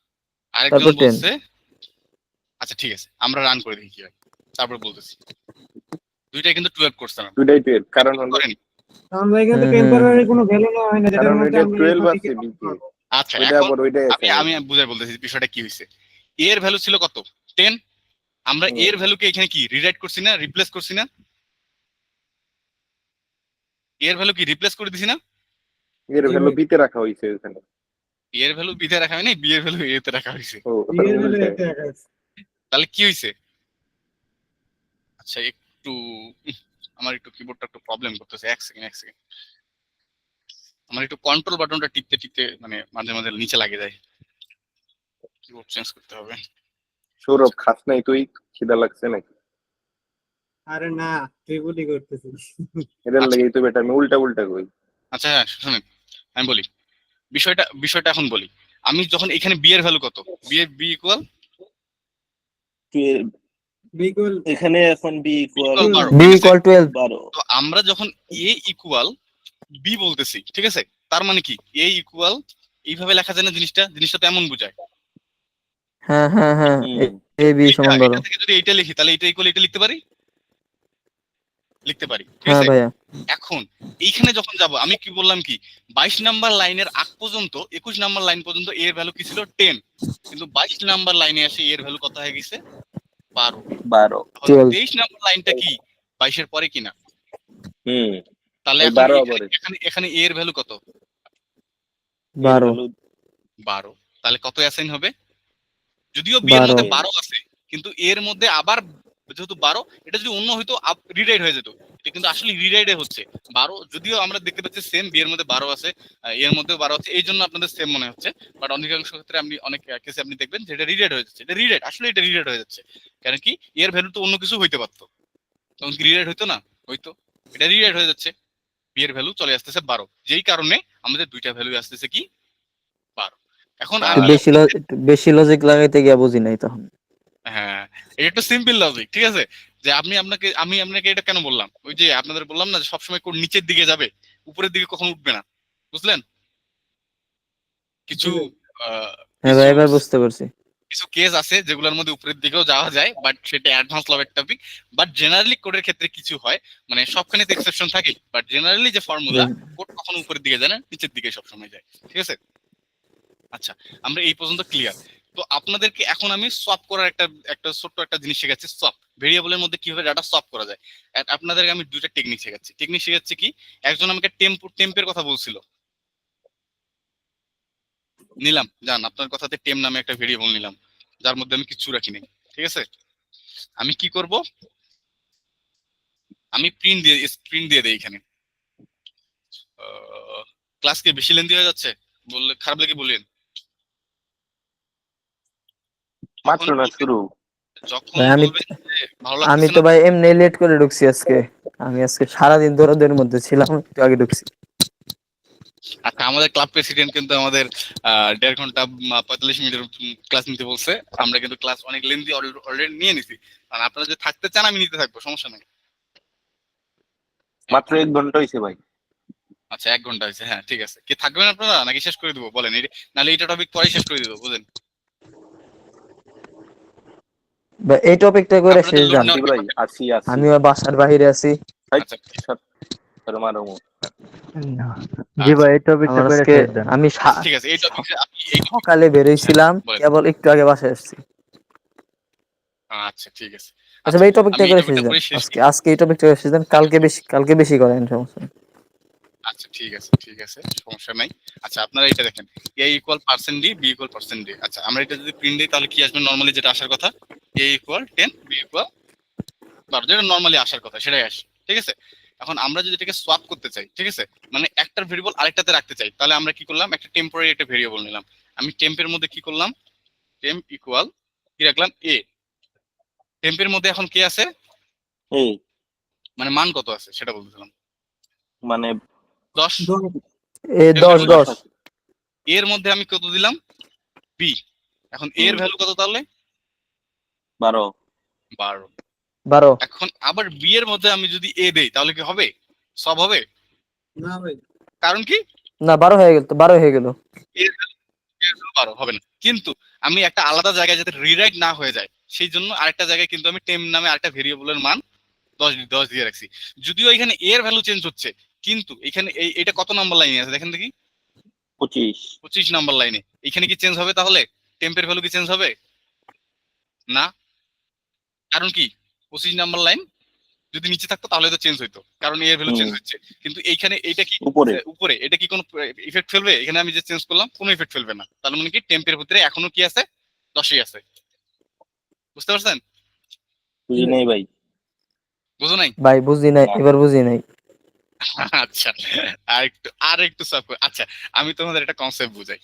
আরেকজন তারপর 10। বলছে, আচ্ছা ঠিক আছে, আমরা রান করে দেখি কি হয়, তারপর বলতেছি। দুইটাই কিন্তু 12 করছে না, দুইটাই 12, কারণ হলো করেন? কারণ ভাই এখানে তো হুম, হুম, টেম্পোরারি কোনো ভ্যালু নেওয়া হয় না, যেটার কারণ মধ্যে এটা আমরা 12 সঠিক আছে করতে বিকে, পারবো। আচ্ছা, ওইটা এখন আবার ওইটাই আমি আছে। আমি বুঝাই বলতেছি বিষয়টা কি হয়েছে। এর ভ্যালু ছিল কত? 10। আমরা হুম। এর ভ্যালুকে এখানে কি রিরাইট করছি না, রিপ্লেস করছি না? এর ভ্যালু কি রিপ্লেস করে দিছি না? এর জি ভ্যালু ভাই, বিতে রাখা হয়েছে এখানে। এর ভ্যালু বিতে রাখা হয়নি, বি এর ভ্যালু এ তে রাখা হয়েছে। ও বিয়ের ভ্যালু উল্টে। এতে রাখা আছে। তাহলে কি হয়েছে? আচ্ছা, একটু আমার একটু কিবোর্ডটা একটু প্রবলেম করতেছে, এক সেকেন্ড। আমার একটু কন্ট্রোল বাটনটা টিপতে টিপতে মানে মাঝে মাঝে নিচে লাগে যায়, কিবোর্ড চেঞ্জ করতে হবে। সৌরভ, খাস নাই তুই? খিদা লাগছে নাকি? আরে না, তুই বলি করতেছিস। এটার আচ্ছা লাগেই তো বেটা আমি উল্টা উল্টা কই। আচ্ছা, হ্যাঁ শুনেন, আমি বলি বিষয়টা এখন বলি। আমি যখন এখানে বি এর ভ্যালু কত, বি ইকুয়াল বিকুল এখানে এখন বি ইকুয়াল 12, b ঠিক আছে। ইকুয়াল 12। 12। তো আমরা যখন এ ইকুয়াল বি বলতেছি, ঠিক আছে, তার মানে কি এ ইকুয়াল এইভাবে লেখা যায় না, জিনিসটা তো এমন বোঝায়। হ্যাঁ হ্যাঁ হ্যাঁ, হুম। a b সমান 12। এটা থেকে যদি এইটা লিখি তাহলে এটা ইকুয়াল এটা লিখতে পারি, ঠিক হ্যাঁ আছে। ভাইয়া, এখন এইখানে যখন যাব, আমি কি বললাম কি 22 নাম্বার লাইনের আগ পর্যন্ত 21 নাম্বার লাইন পর্যন্ত এর ভ্যালু কি ছিল 10, কিন্তু 22 নাম্বার লাইনে এসে এর ভ্যালু কত হয়ে গেছে 12। 12। তাহলে 12। 23 নাম্বার লাইনটা কি 22 এর পরে কিনা? হুম। তাহলে এই এখন 12 এখানে আবার এখানে এখানে এর ভ্যালু কত? 12। 12। তাহলে কত অ্যাসাইন হবে? যদিও বি এর মধ্যে 12 আছে, কিন্তু এর মধ্যে আবার যেহেতু 12, এটা যদি অন্য হইতো রিরাইট হয়ে যেত। এটা কিন্তু আসলে রিরাইটে হচ্ছে 12, যদিও আমরা দেখতে পাচ্ছি সেম বি এর মধ্যে 12 আছে, এর মধ্যেও 12 আছে, এই জন্য আপনাদের সেম মনে হচ্ছে। বাট অধিকাংশ ক্ষেত্রে আপনি অনেক কেসে আপনি দেখবেন যে এটা রিরাইট হয়ে যাচ্ছে, এটা রিরাইট হয়ে যাচ্ছে। কারণ কি এর ভ্যালু তো অন্য কিছু হইতে পারতো, তখন কি রিরাইট হইতো না? হইতো। এটা রিরাইট হয়ে যাচ্ছে, বি এর ভ্যালু চলে আসতেছে 12, যেই কারণে আমাদের দুইটা ভ্যালু আসতেছে কি 12। এখন একটু আমি একটু বেশি লজিক লাগাইতে গিয়া বুঝি নাই তখন। হ্যাঁ, এটা একটু সিম্পল লজিক, ঠিক আছে? যে আমি আপনাকে এটা কেন বললাম, ওই যে আপনাদের বললাম না যে সবসময় কোড নিচের দিকে যাবে, উপরের দিকে কখনো উঠবে না, বুঝলেন? কিছু আহ, হ্যাঁ ভাই, কিছু এবার বুঝতে পারছি। কিছু কেস আছে যেগুলোর মধ্যে উপরের দিকেও যাওয়া যায়, বাট সেটা advance level topic. But generally কোডের ক্ষেত্রে কিছু হয়, মানে সবখানে তো এক্সেপশন থাকে, বাট জেনারেলি যে ফর্মুলা, কোড কখনো উপরের দিকে যায় না, নিচের দিকে সবসময় যায়, ঠিক আছে? আচ্ছা, আমরা এই পর্যন্ত ক্লিয়ার। তো আপনাদেরকে এখন আমি সোয়াপ করার একটা ছোট্ট একটা জিনিস শেখাচ্ছি। সোয়াপ ভেরিয়েবলের মধ্যে কিভাবে ডাটা সোয়াপ করা যায়। আপনাদেরকে আমি দুইটা টেকনিক শেখাচ্ছি কি, একজন আমাকে টেম্পের কথা বলছিল, নিলাম জান আপনার কথাতে টেম নামে একটা ভেরিয়েবল নিলাম, যার মধ্যে আমি কিছু রাখিনি, ঠিক আছে? আমি কি করব, আমি প্রিন্ট দিয়ে দেই এখানে। ক্লাসকে বেশি লেন্দি হয়ে যাচ্ছে, বললে খারাপ লাগে বলেন। মাত্র না শুরু। যখন ভাই বলবেন যে ভালো আমি লাগতেছে তো না, ভাই এমনি লেট করে ঢুকছি আজকে। আমি আজকে সারাদিন দৌড়াদৌড়ির মধ্যে ছিলাম, একটু আগে ঢুকছি। আচ্ছা আমাদের ক্লাব প্রেসিডেন্ট কিন্তু আমাদের 1.5 ঘন্টা 45 মিনিটের ক্লাস নিতে বলছে। আমরা কিন্তু ক্লাস অনেক লেন্দি অলরেডি নিয়ে নিছি, কারণ আপনারা যদি থাকতে চান আমি নিতে থাকবো, সমস্যা নাই। মাত্র 1 ঘন্টা হয়েছে ভাই। আচ্ছা 1 ঘন্টা হয়েছে, হ্যাঁ ঠিক আছে। কি থাকবেন আপনারা নাকি শেষ করে দিব বলেন, নাহলে এইটা টপিক পরে শেষ করে দিব, বুঝেন? ভাই এই টপিকটা করে আপনাদের শেষ লোড যান, নেওয়ার ভাই ব্যাপারে। আসি আসি। আমিও বাসার বাইরে আছি। আচ্ছা মারো। জি ভাই, এই টপিকটা আমার করে আজকে শেষ দেন। আমি ঠিক আছে, এই টপিকে আপনি এই সকালে বেরোইছিলাম, বলেন। কেবল একটু আগে বাসায় আসছি। আচ্ছা ঠিক আছে, আচ্ছা ভাই, এই টপিকটা আমি এই করে শেষ টপিকটা দেন করে শেষ আজকে। করি। আজকে এই টপিকটা করে শেষ দেন, কালকে বেশি করেন, সমস্যা নেই। আচ্ছা ঠিক আছে সমস্যা নাই। আচ্ছা আপনারা এটা দেখেন, a equal percent D, b equal percent D. আচ্ছা আমরা এটা যদি প্রিন্ট দিই তাহলে কি আসবে, নরমালি যেটা আসার কথা, a ইকুয়াল 10, b ইকুয়াল 12, যেটা নরমালি আসার কথা সেটাই আসে, ঠিক আছে? এখন আমরা যদি এটাকে সোয়াপ করতে চাই, ঠিক আছে, মানে একটা ভেরিয়েবল আরেকটাতে রাখতে চাই, তাহলে আমরা কি করলাম, একটা টেম্পোরারি একটা ভেরিয়েবল নিলাম। আমি টেম্পের মধ্যে কি করলাম, টেম্প ইকুয়াল কি রাখলাম, a। টেম্পের মধ্যে এখন কি আছে, এই মানে মান কত আছে সেটা বলতেছিলাম, মানে 10। এ 10 এর মধ্যে আমি কত দিলাম, b। এখন এর ভ্যালু কত তাহলে, 12 12। এখন আবার বি এর মধ্যে আমি যদি এ দেই তাহলে কি হবে, সব হবে? না ভাই, কারণ কি, না, 12 হয়ে গেল তো, 12 হয়ে গেল। এর ভ্যালু 12 হবে না, কিন্তু আমি একটা আলাদা জায়গায় যাতে রিরাইট না হয়ে যায় সেই জন্য আরেকটা জায়গায় কিন্তু আমি টেম নামে আরেকটা ভেরিয়েবলের মান 10 দিয়ে রাখছি। যদিও এখানে এর ভ্যালু চেঞ্জ হচ্ছে, কিন্তু এখানে এটা কত নাম্বার লাইনে আছে দেখেন দেখি, 25 25 নাম্বার লাইনে। এখানে কি চেঞ্জ হবে তাহলে, টেম্পের ভ্যালু কি চেঞ্জ হবে না? কারণ কি, 25 নাম্বার লাইন যদি নিচে থাকতো তাহলে তো চেঞ্জ হইতো, কারণ এর ভ্যালু চেঞ্জ হচ্ছে। কিন্তু এইখানে এইটা কি উপরে, এটা কি কোনো ইফেক্ট ফেলবে? এখানে আমি যে চেঞ্জ করলাম কোনো ইফেক্ট ফেলবে না, তার মানে কি টেম্পের ভিতরে এখনো কি আছে, 10ই আছে। বুঝতে পারছেন? বুঝি নাই ভাই। বুঝো নাই? ভাই বুঝি নাই, এবার বুঝি নাই। আচ্ছা আর একটু আচ্ছা আমি তোমাদের একটা কনসেপ্ট বুঝাই।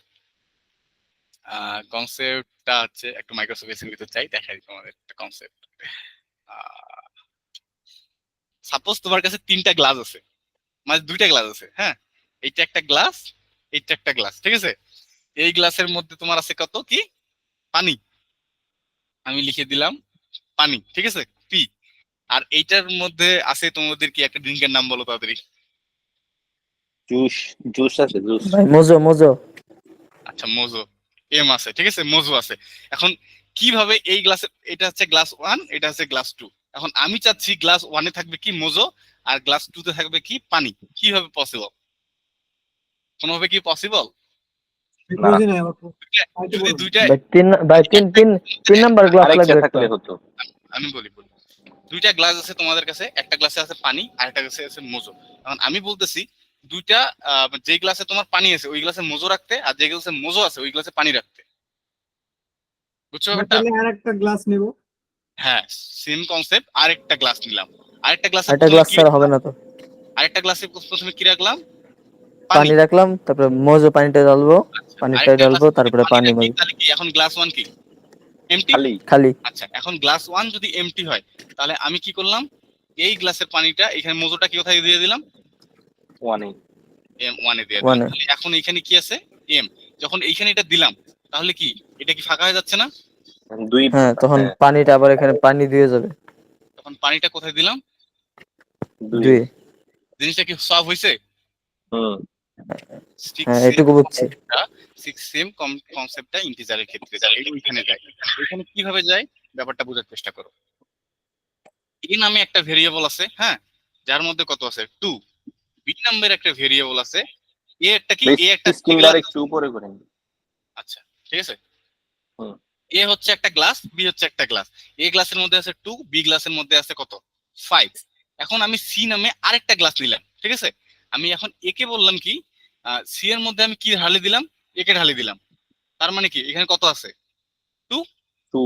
কনসেপ্টটা হচ্ছে একটু মাইক্রোসফট এসএমবি তে চাই, দেখাই তোমাদের একটা কনসেপ্ট। সাপোজ তোমার কাছে 3টা গ্লাস আছে, মানে 2টা গ্লাস আছে, হ্যাঁ, এইটা একটা গ্লাস, এইটা একটা গ্লাস, ঠিক আছে? এই গ্লাসের মধ্যে তোমার আছে কত কি, পানি, আমি লিখে দিলাম পানি, ঠিক আছে, পি। আর এইটার মধ্যে আছে তোমাদের কি একটা ড্রিঙ্কের নাম বলো তাড়াতাড়ি। জুস আছে জুস। ভাই মোজো। আচ্ছা মোজো, এম আছে, ঠিক আছে, মোজো আছে। এখন কিভাবে এই গ্লাসে, এটা হচ্ছে গ্লাস 1, এটা হচ্ছে গ্লাস 2। এখন আমি চাচ্ছি গ্লাস 1 এ থাকবে কি মোজো, আর গ্লাস 2 তে থাকবে কি পানি। কিভাবে পসিবল, কোনোভাবে কি পসিবল? বুঝি নাই আবার যদি দুইটা, ভাই তিন নাম্বার গ্লাস লাগবে আরেকটা একটা। থাকলে হতো। আমি বলি দুইটা গ্লাস আছে তোমাদের কাছে, একটা গ্লাসে আছে পানি আর একটা গ্লাসে আছে মোজো। এখন আমি বলতেছি দুইটা, যে গ্লাসে তোমার পানি আছে ওই গ্লাসে মোজো রাখতে, আর যে গ্লাসে মোজো আছে ওই গ্লাসে পানি রাখতে। বুঝছো ব্যাপারটা? তাহলে আরেকটা গ্লাস নেব। হ্যাঁ, সেম কনসেপ্ট, আরেকটা গ্লাস নিলাম। আরেকটা গ্লাসে একটা গ্লাস ছাড়া হবে না তো। আরেকটা গ্লাসে প্রথমে কি রাখলাম, পানি রাখলাম, তারপরে মোজো পানিটা ঢালবো, পানিটা ঢালবো, তারপরে পানি রাখি, মারবো। তাহলে কি এখন গ্লাস 1 কি এমটি? খালি। আচ্ছা এখন গ্লাস 1 যদি এমটি হয় তাহলে আমি কি করলাম, এই গ্লাসের পানিটা এখানে মোজোটা কি কোথায় দিয়ে দিলাম, 1 M1 এ দিয়ে দিলাম। 1 এ। তাহলে এখন এখানে কি আছে? M। যখন এইখানে এটা দিলাম তাহলে কি এটা কি ফাঁকা হয়ে যাচ্ছে না? দুই হ্যাঁ, তখন হ্যাঁ, পানিটা আবার এখানে পানি দিয়ে যাবে তখন পানিটা কোথায় দিলাম? 2 2 এ। জিনিসটা কি সলভ হয়েছে? হুম হ্যাঁ, এটুকু বুঝছি। সেম কনসেপ্টটা ইন্টিজারের ক্ষেত্রে যায়, ওইখানে যায়। ওইখানে কিভাবে যায় ব্যাপারটা বোঝার চেষ্টা করো। এ নামে একটা ভেরিয়েবল আছে, হ্যাঁ, যার মধ্যে কত আছে? 2। বি নামের একটা ভেরিয়েবল আছে, এ একটা কি? এ একটা স্ক্রিনটার একটু উপরে করেন। আচ্ছা, ঠিক আছে। হুম এ হচ্ছে একটা গ্লাস, বি হচ্ছে একটা গ্লাস। এ গ্লাসের মধ্যে আছে 2, বি গ্লাসের মধ্যে আছে কত? 5। এখন আমি সি নামে আরেকটা গ্লাস নিলাম, ঠিক আছে। আমি এখন একে বললাম কি, সি এর মধ্যে আমি কি ঢালি দিলাম? একে ঢালি দিলাম। তার মানে কি এখানে কত আছে? 2। 2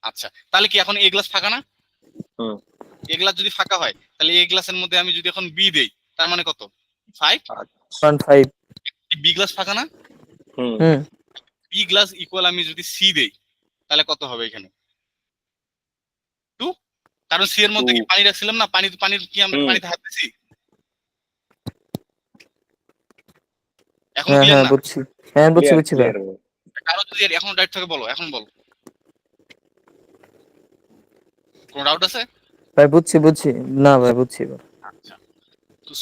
আচ্ছা, তাহলে কি এখন এ গ্লাস ফাঁকা না? হুম এ গ্লাস যদি ফাঁকা হয় তাহলে এ গ্লাসের মধ্যে আমি যদি এখন বি দেই, তার মানে কত? 5। 1.5। বি গ্লাস ফাঁকা না? হুম হুম। বি গ্লাস ইকুয়াল আমি যদি সি দেই তাহলে কত হবে এখানে? 2। কারণ সি এর মধ্যে কি 2 পানি রাখছিলাম না? পানির কি আমরা হুম পানিতে হাত দিছি? এখন হ্যাঁ, ক্লিয়ার হ্যাঁ, না? বুঝছি। হ্যাঁ, বুঝছি ক্লিয়ার বুঝছি ভাই। ক্লিয়ার কারো যদি এখন ডাউট থাকে বলো, এখন বলো। কোনো ডাউট আছে? ভাই বুঝছি বুঝছি। না ভাই, বুঝছি ভাই। আচ্ছা, তো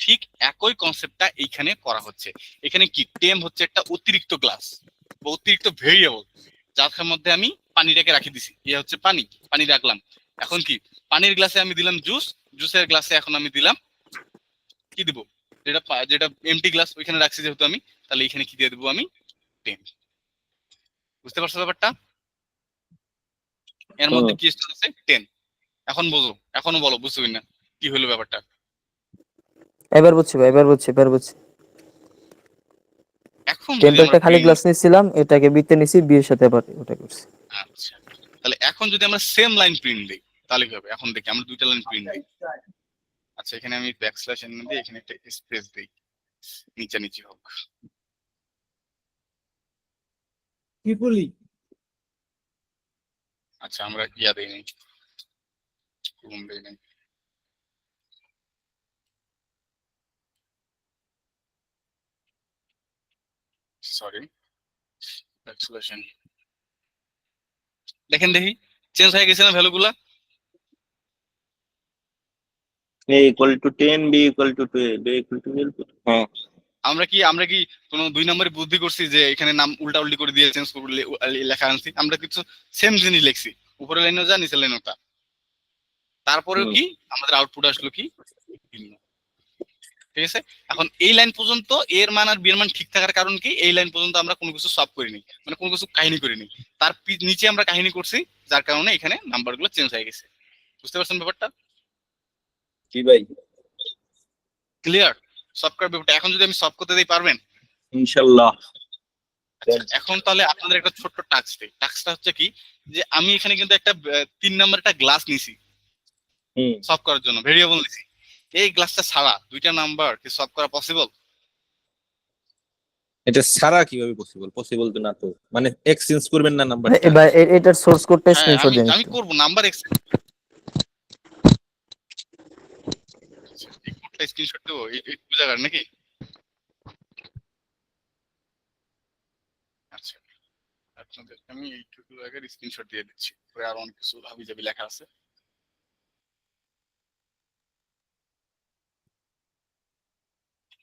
ঠিক একই কনসেপ্টটা এইখানে করা হচ্ছে। এখানে কি টেম হচ্ছে একটা অতিরিক্ত গ্লাস বা অতিরিক্ত ভেরিয়েবল, যার মধ্যে আমি পানিটাকে রাখি দিছি। এ হচ্ছে পানি, পানি রাখলাম। এখন কি পানির গ্লাসে আমি দিলাম জুস, জুসের গ্লাসে এখন আমি দিলাম কি দিব? যেটা এমটি গ্লাস ওইখানে রাখছি যেহেতু আমি, তাহলে এখানে কি দিয়ে দেবো আমি? টেম। বুঝতে পারছো ব্যাপারটা? এর মধ্যে হুম কি স্টোর আছে? 10। এখন বোঝো, এখনো বলো বুঝছো কিনা কি হলো ব্যাপারটা। এবার বুঝছি ভাই, এবার বুঝছি, এবার বুঝছি। এখন যদি আমরা টেম্পারটা খালি গ্লাস নিছিলাম, এটাকে বিতে নিছি, বিয়ের সাথে আবার ওটা করছি। আচ্ছা, তাহলে এখন যদি আমরা সেম লাইন প্রিন্ট দিই তাহলে কি হবে? এখন দেখি আমরা দুইটা লাইন প্রিন্ট দিই। আচ্ছা, এখানে আমি ব্যাকস্ল্যাশ এন দিই, এখানে একটা স্পেস দিই, নিচে হোক। ট্রিপলি আচ্ছা, আমরা ইয়া দিই নাই, রুম দিই নাই। Sorry, backslash N. দেখেন দেখি চেঞ্জ হয়ে গেছে না ভ্যালুগুলা? A equal to 10, B equal to 12, A equal to 12. হ্যাঁ আমরা কি কোনো 2 নম্বরে বুদ্ধি করছি যে এখানে নাম উল্টা উল্টি করে দিয়ে চেঞ্জ করে লেখা আনছি? আমরা কিছু সেম জিনিস লিখছি, উপরে লাইনও যা নিচের লাইনও তা। তারপরেও হুম কি আমাদের আউটপুট আসলো কি ভিন্ন। ঠিক আছে, এখন এই লাইন পর্যন্ত এর মান আর বি এর মান ঠিক থাকার কারণ কি? এই লাইন পর্যন্ত আমরা কোনো কিছু সলভ করিনি, মানে কোনো কিছু কাহিনী করিনি। তার নিচে আমরা কাহিনী করছি, যার কারণে এখানে নাম্বারগুলো চেঞ্জ হয়ে গেছে। বুঝতে পারছেন ব্যাপারটা? কি ভাই ক্লিয়ার সলভ করার ব্যাপারটা? এখন যদি আমি সলভ করতে দিই পারবেন? ইনশাল্লাহ। আচ্ছা, এখন তাহলে আপনাদের একটা ছোট্ট টাস্ক দেই। টাস্কটা হচ্ছে কি, যে আমি এখানে কিন্তু একটা 3 নাম্বার একটা গ্লাস নিছি হুম সলভ করার জন্য, ভেরিয়েবল নিছি। এই গ্লাসটা ছাড়া দুইটা নাম্বার কি সলভ করা পসিবল? এটা ছাড়া কিভাবে পসিবল? পসিবল তো না তো, মানে এক্সচেঞ্জ করবেন না নাম্বারটা? এবার এটার সোর্স কোডটা হ্যাঁ, স্ক্রিনশট আমি দিয়ে আমি নিচ্ছি। করবো নাম্বার স্ক্রিনশট দেবো এই জায়গার নাকি? আচ্ছা, আপনাদের আমি এইটুকু জায়গার স্ক্রিনশট দিয়ে দিচ্ছি, পরে আর অনেক কিছু হাবিজাবি লেখা আছে।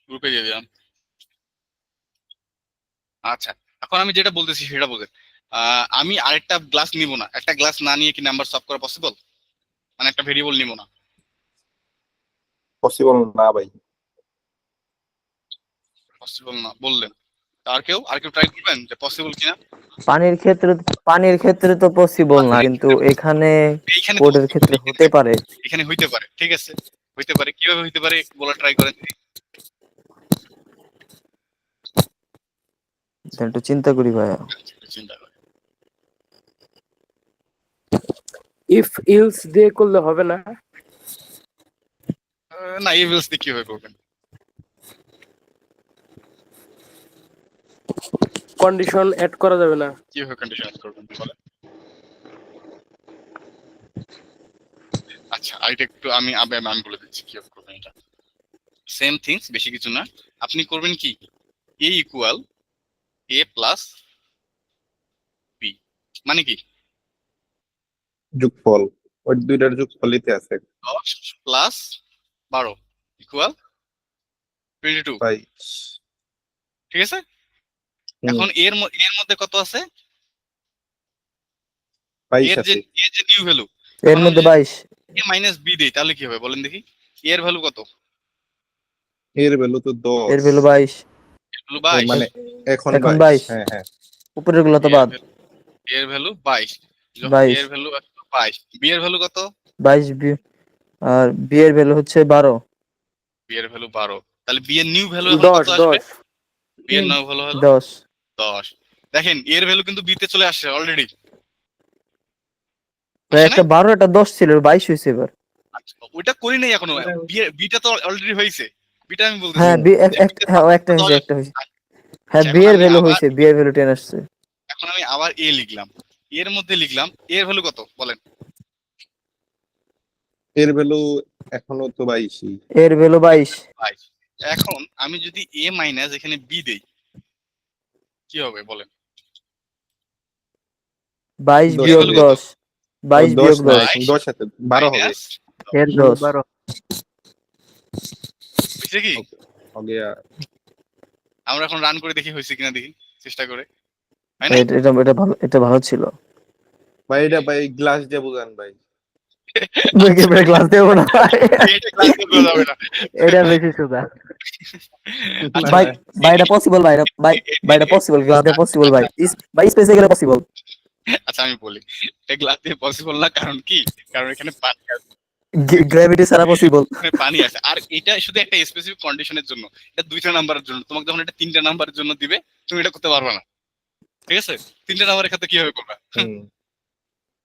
গ্রুপে দিয়ে দিলাম। আচ্ছা, এখন আমি যেটা বলতেছি সেটা বলতেন। আমি আরেকটা গ্লাস নিব না, একটা গ্লাস না নিয়ে কি নাম্বার সলভ করা পসিবল? মানে একটা ভেরিয়েবল নিব না, পসিবল না ভাই পসিবল না বললেন। আর কেউ ট্রাই করবেন যে পসিবল কিনা? পানির ক্ষেত্রে তো পসিবল না, কিন্তু এখানে এইখানে কোডের ক্ষেত্রে হতে পারে। এখানে হইতে পারে, ঠিক আছে, হইতে পারে। কিভাবে হইতে পারে বলা ট্রাই করেন। একটু চিন্তা করি ভাইয়া। চিন্তা করে ইফ ইলস দিয়ে করলে হবে না। না, ইভিলস দিয়ে কিভাবে করবেন? কন্ডিশন এড করা যাবে না। কিভাবে কন্ডিশন করবেন বলেন? আচ্ছা, আরেকটা একটু আমি বলে দিচ্ছি কিভাবে করবেন এটা। সেম থিংস, বেশি কিছু না। আপনি করবেন কি, এ ইকুয়াল এ প্লাস বি, মানে কি যোগফল, ওই দুইটার যোগফলইতে আছে 10 প্লাস 12 ইকুয়াল 22, 22। ঠিক আছে? হুম, এখন এর মধ্যে কত আছে? 22 এর যে আছে। নিউ ভ্যালু, এর মধ্যে 22, এ মাইনাস বি দেই তাহলে কি হবে বলেন দেখি? এর ভ্যালু কত? এর ভ্যালু তো 10। এর ভ্যালু 22, এর ভ্যালু 22, মানে এখন এখন 22। 22, হ্যাঁ হ্যাঁ। উপরের গুলো তো বাদ। এর ভ্যালু 22, যখন 22, এর ভ্যালু 22, বি এর ভ্যালু কত? 22 বি, আর বি এর ভ্যালু হচ্ছে 12। বি এর ভ্যালু 12, তাহলে বি এর নিউ ভ্যালু এখন কত 10 আসবে? 10 বি এর নিউ ভ্যালু হলো 10, 10। দেখেন এর ভ্যালু কিন্তু বি তে চলে আসছে অলরেডি, ভাই একটা 12 একটা 10 ছিল, 22 হয়েছে এবার। ওইটা করি নাই এখনো, বিটা তো অলরেডি হয়েছে, বিটা আমি বলতেছি হ্যাঁ বি যে বিটা হ্যাঁ একটা হয়েছে, 10 একটা হয়েছে। হ্যাঁ আচ্ছা, বি এখন এর আমি ভ্যালু আবার হয়েছে, বি এর ভ্যালু 10 আসছে। এখন আমি আবার এ লিখলাম, এর মধ্যে লিখলাম এর ভ্যালু কত বলেন? এর ভ্যালু এখনো তো 22ই। এর ভ্যালু 22, 22। এখন আমি যদি এ মাইনাস এখানে বি দেই কি হবে বলেন? 22 10 বিয়োগ ভ্যালু হবে। কত? 10, 22 10 বিয়োগ না, 10, এখন 10 আছে, 12 হবে। মাইনাস এর ভ্যালু 10। 12। হয়েছে কি? হবে আমরা এখন রান করে দেখি হয়েছে কিনা, দেখি চেষ্টা করে, হয় না? এটা এটা এটা ভালো, এটা ভালো ছিল। ভাই, এটা ভাই গ্লাস দিয়ে বুঝান ভাই। একেবারে ক্লাস দেবো না এটা ক্লাস করতে যাবে না। এটা বেশি সোজা। আচ্ছা, ভাই, ভাই এটা পসিবল ভাই, ভাই ভাই এটা পসিবল, ক্লাস দিয়ে পসিবল ভাই, ভাই স্পেসে গেলে পসিবল। আচ্ছা আমি বলি, এটা গ্লাস দিয়ে পসিবল না, কারণ কি? কারণ এখানে পানি আছে, গ্র্যাভিটি ছাড়া পসিবল। এখানে পানি আছে, আর এটা শুধু একটা স্পেসিফিক কন্ডিশনের জন্য, এটা 2টা নাম্বারের জন্য। তোমাকে যখন এটা 3টা নাম্বারের জন্য দিবে তুমি এটা করতে পারবে না, ঠিক আছে? 3টা নাম্বারের ক্ষেত্রে কিভাবে করবে?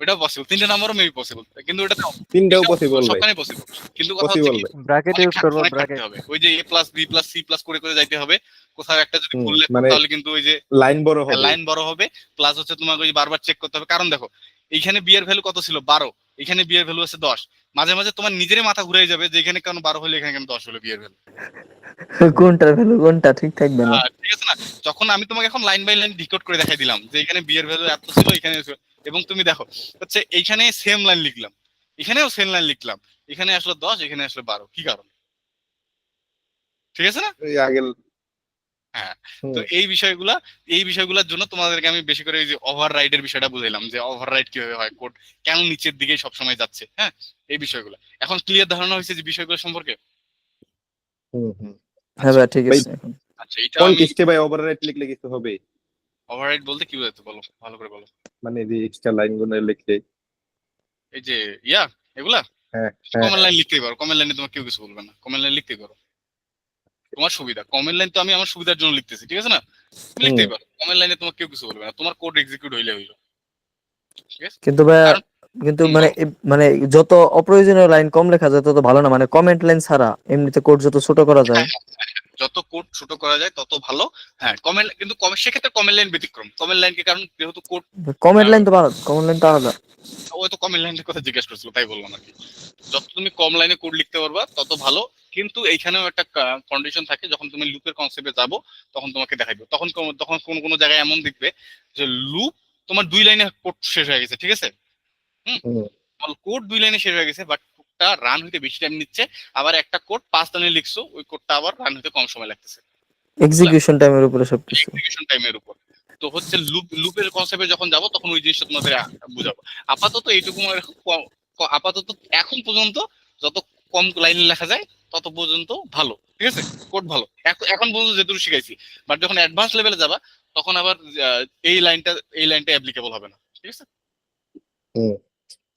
ওটা পসিবল, 3টা নাম্বারও মেবি পসিবল, কিন্তু ওটা তিনটাও পসিবল ভাই, সবখানে পসিবল। কিন্তু কথা হচ্ছে পসিবল কি, ভাই। ব্র্যাকেট ইউজ করব, অনেক ব্র্যাকেট। থাকতে হবে, ওই যে A plus B plus C plus করে করে যাইতে হবে। কোথাও একটা যদি ভুল লেখো মানে তাহলে কিন্তু ওই যে লাইন বড় হবে। লাইন বড় হবে, প্লাস হচ্ছে তোমাকে ওই যে বারবার চেক করতে হবে। কারণ দেখো এইখানে বি এর ভ্যালু কত ছিল? 12, এখানে বি এর ভ্যালু আছে 10। মাঝে মাঝে তোমার নিজেরই মাথা ঘুরে যাবে যে এখানে কেন 12 হলো, এখানে কেন 10 হলো বি এর ভ্যালু, কোনটার ভ্যালু কোনটা ঠিক থাকবে না। ঠিক আছে না? যখন আমি তোমাকে এখন লাইন বাই লাইন ডিকোড করে দেখাই দিলাম যে এখানে বি এর ভ্যালু এত ছিল, এখানে এবং তুমি দেখো হচ্ছে এইখানে সেম লাইন লিখলাম, এখানেও সেম লাইন লিখলাম, এখানে আসলো 10, এখানে আসলো 12, কি কারণ? ঠিক আছে না? এই আগের হ্যাঁ, তো এই বিষয়গুলোর জন্য তোমাদেরকে আমি বেশি করে এই যে ওভাররাইডের বিষয়টা বুঝাইলাম, যে ওভাররাইড কিভাবে হয়, কোড কেন নিচের দিকে সবসময় যাচ্ছে। হ্যাঁ, এই বিষয়গুলো এখন ক্লিয়ার ধারণা হয়েছে যে বিষয়গুলো সম্পর্কে। হ্যাঁ ভাই ঠিক আছে। এখন আচ্ছা, এটা কোন আমি টেস্টে ভাই ওভাররাইট লিখলে কিছু হবে? ওভাররাইড বলতে কি বোঝাতে, বলো ভালো করে বলো। মানে যে এক্সট্রা লাইন গুলো লিখলে। এই যে এগুলা হ্যাঁ কমেন্ট লাইন লিখতেই পারো, কমেন্ট লাইনে তোমার কেউ কিছু বলবে না, কমেন্ট লাইন লিখতেই পারো, তোমার সুবিধা। কমেন্ট লাইন তো আমি আমার সুবিধার জন্য লিখতেছি, ঠিক আছে না? তুমি লিখতেই পারো, কমেন্ট লাইনে তোমার কেউ কিছু বলবে না, তোমার কোড এক্সিকিউট হইলে হইলো, ঠিক আছে? কিন্তু ভাই, কারণ কিন্তু মানে যত অপ্রয়োজনীয় লাইন কম লেখা যায় তত ভালো না, মানে কমেন্ট লাইন ছাড়া এমনিতে কোড যত ছোট করা যায়। যত কোড ছোট করা যায় তত ভালো। হ্যাঁ, কমেন্ট কিন্তু সেক্ষেত্রে কমেন্ট লাইন ব্যতিক্রম, কমেন্ট লাইনকে, কারণ যেহেতু কোড কমেন্ট লাইন তো আলাদা, কমেন্ট লাইন তো আলাদা। ওই তো কমেন্ট লাইনের কথা জিজ্ঞেস করছিল তাই বললাম আর কি। যত তুমি কম লাইনে কোড লিখতে পারবা তত ভালো, কিন্তু এইখানেও একটা কন্ডিশন থাকে, যখন তুমি লুপের কনসেপ্টে যাবো তখন তোমাকে দেখাইবে, তখন তখন কোন জায়গায় এমন দেখবে যে লুপ তোমার 2 লাইনে কোড শেষ হয়ে গেছে, ঠিক আছে? কোড 2 লাইনে শেষ হয়ে গেছে, বাট কোডটা রান হইতে বেশি টাইম নিচ্ছে। আবার একটা কোড 5 লাইনে লিখছো, ওই কোডটা আবার রান হইতে কম সময় লাগতেছে, এক্সিকিউশন টাইমের উপরে সবকিছু। এক্সিকিউশন টাইমের উপর। তো হচ্ছে লুপের কনসেপ্টে যখন যাব তখন ওই জিনিসটা তোমাদের বুঝাবো। আপাতত এইটুকু আপাতত এখন পর্যন্ত যত কম লাইনে লেখা যায় তত পর্যন্ত ভালো, ঠিক আছে? কোড ভালো এখন পর্যন্ত যেটুকু শিখাইছি। বাট যখন অ্যাডভান্স লেভেলে যাবা তখন আবার এই লাইনটা অ্যাপ্লিকেবল হবে না, ঠিক আছে?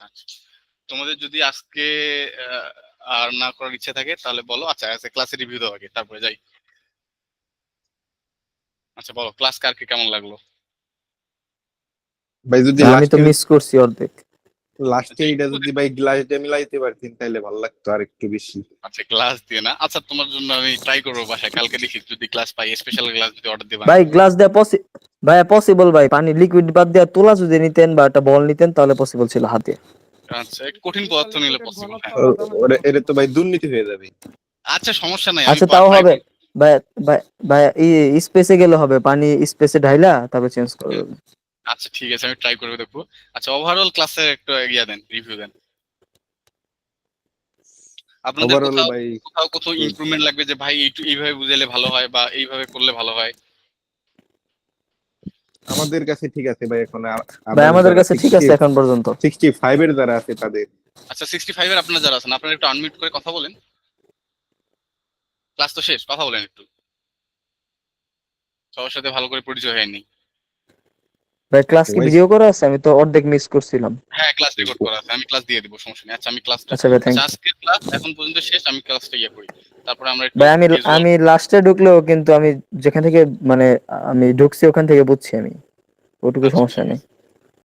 আচ্ছা, তোমাদের যদি আজকে আর না করার ইচ্ছা থাকে তাহলে বলো। আচ্ছা, ক্লাসে রিভিউ দাও আগে, তারপরে যাই। আচ্ছা বলো, ক্লাস কার কেমন লাগলো? ভাই যদি আমি তো মিস করছি অর্ধেক। লাস্টে এটা যদি ভাই গ্লাস দিয়ে মিলাইতে পারতেন তাহলে ভালো লাগতো আর একটু বেশি। আচ্ছা, গ্লাস দিয়ে না, আচ্ছা তোমার জন্য আমি ট্রাই করবো বাসায়, কালকে দেখি যদি গ্লাস পাই, স্পেশাল গ্লাস যদি অর্ডার দিবা। ভাই গ্লাস দেয়া ভাই পসিবল ভাই, পানি লিকুইড বাদ দেওয়া তোলা যদি নিতেন বা একটা বল নিতেন তাহলে পসিবল ছিল হাতে। আচ্ছা, কঠিন পদার্থ নিলে পসিবল। হ্যাঁ, এটা তো ভাই দুর্নীতি হয়ে যাবে। আচ্ছা সমস্যা নাই, আমি আচ্ছা তাও try হবে করব। ভাই, ভাই ভাই স্পেসে গেলে হবে, পানি স্পেসে ঢাইলা তারপর চেঞ্জ করে দেবো। আচ্ছা ঠিক আছে, আমি ট্রাই করে দেখবো। আচ্ছা ওভারঅল ক্লাসের একটা দেন, রিভিউ দেন। আপনাদের ওভারঅল কোথাও ভাই কোথাও কোথাও ইমপ্রুভমেন্ট লাগবে যে ভাই এইভাবে বুঝাইলে ভালো হয় বা এইভাবে করলে ভালো হয়? আমাদের কাছে ঠিক আছে ভাই, এখন ভাই আমাদের কাছে ঠিক আছে এখন পর্যন্ত। 65 এর যারা আছে তাদের। আচ্ছা 65 এর আপনারা যারা আছেন, আপনারা একটু আনমিউট করে কথা বলেন। ক্লাস তো শেষ, কথা বলেন একটু। সবার সাথে ভালো করে পরিচয় হয়নি। ভাই ক্লাস কি ভিডিও করা আছে? আমি তো অর্ধেক মিস করছিলাম। হ্যাঁ ক্লাস রেকর্ড করা আছে, আমি ক্লাস দিয়ে দেবো, সমস্যা নেই। আচ্ছা আমি ক্লাসটা, আচ্ছা ভাই থ্যাংক আচ্ছা আজকের ক্লাস এখন পর্যন্ত শেষ, আমি ক্লাসটা করি। তারপরে আমরা একটু ভাই আমি casual- আমি লাস্টে ঢুকলেও কিন্তু আমি যেখান থেকে মানে আমি ঢুকছি ওখান থেকে বুঝছি আমি, ওটুকু আচ্ছা, সমস্যা ঠিক নেই। আছে।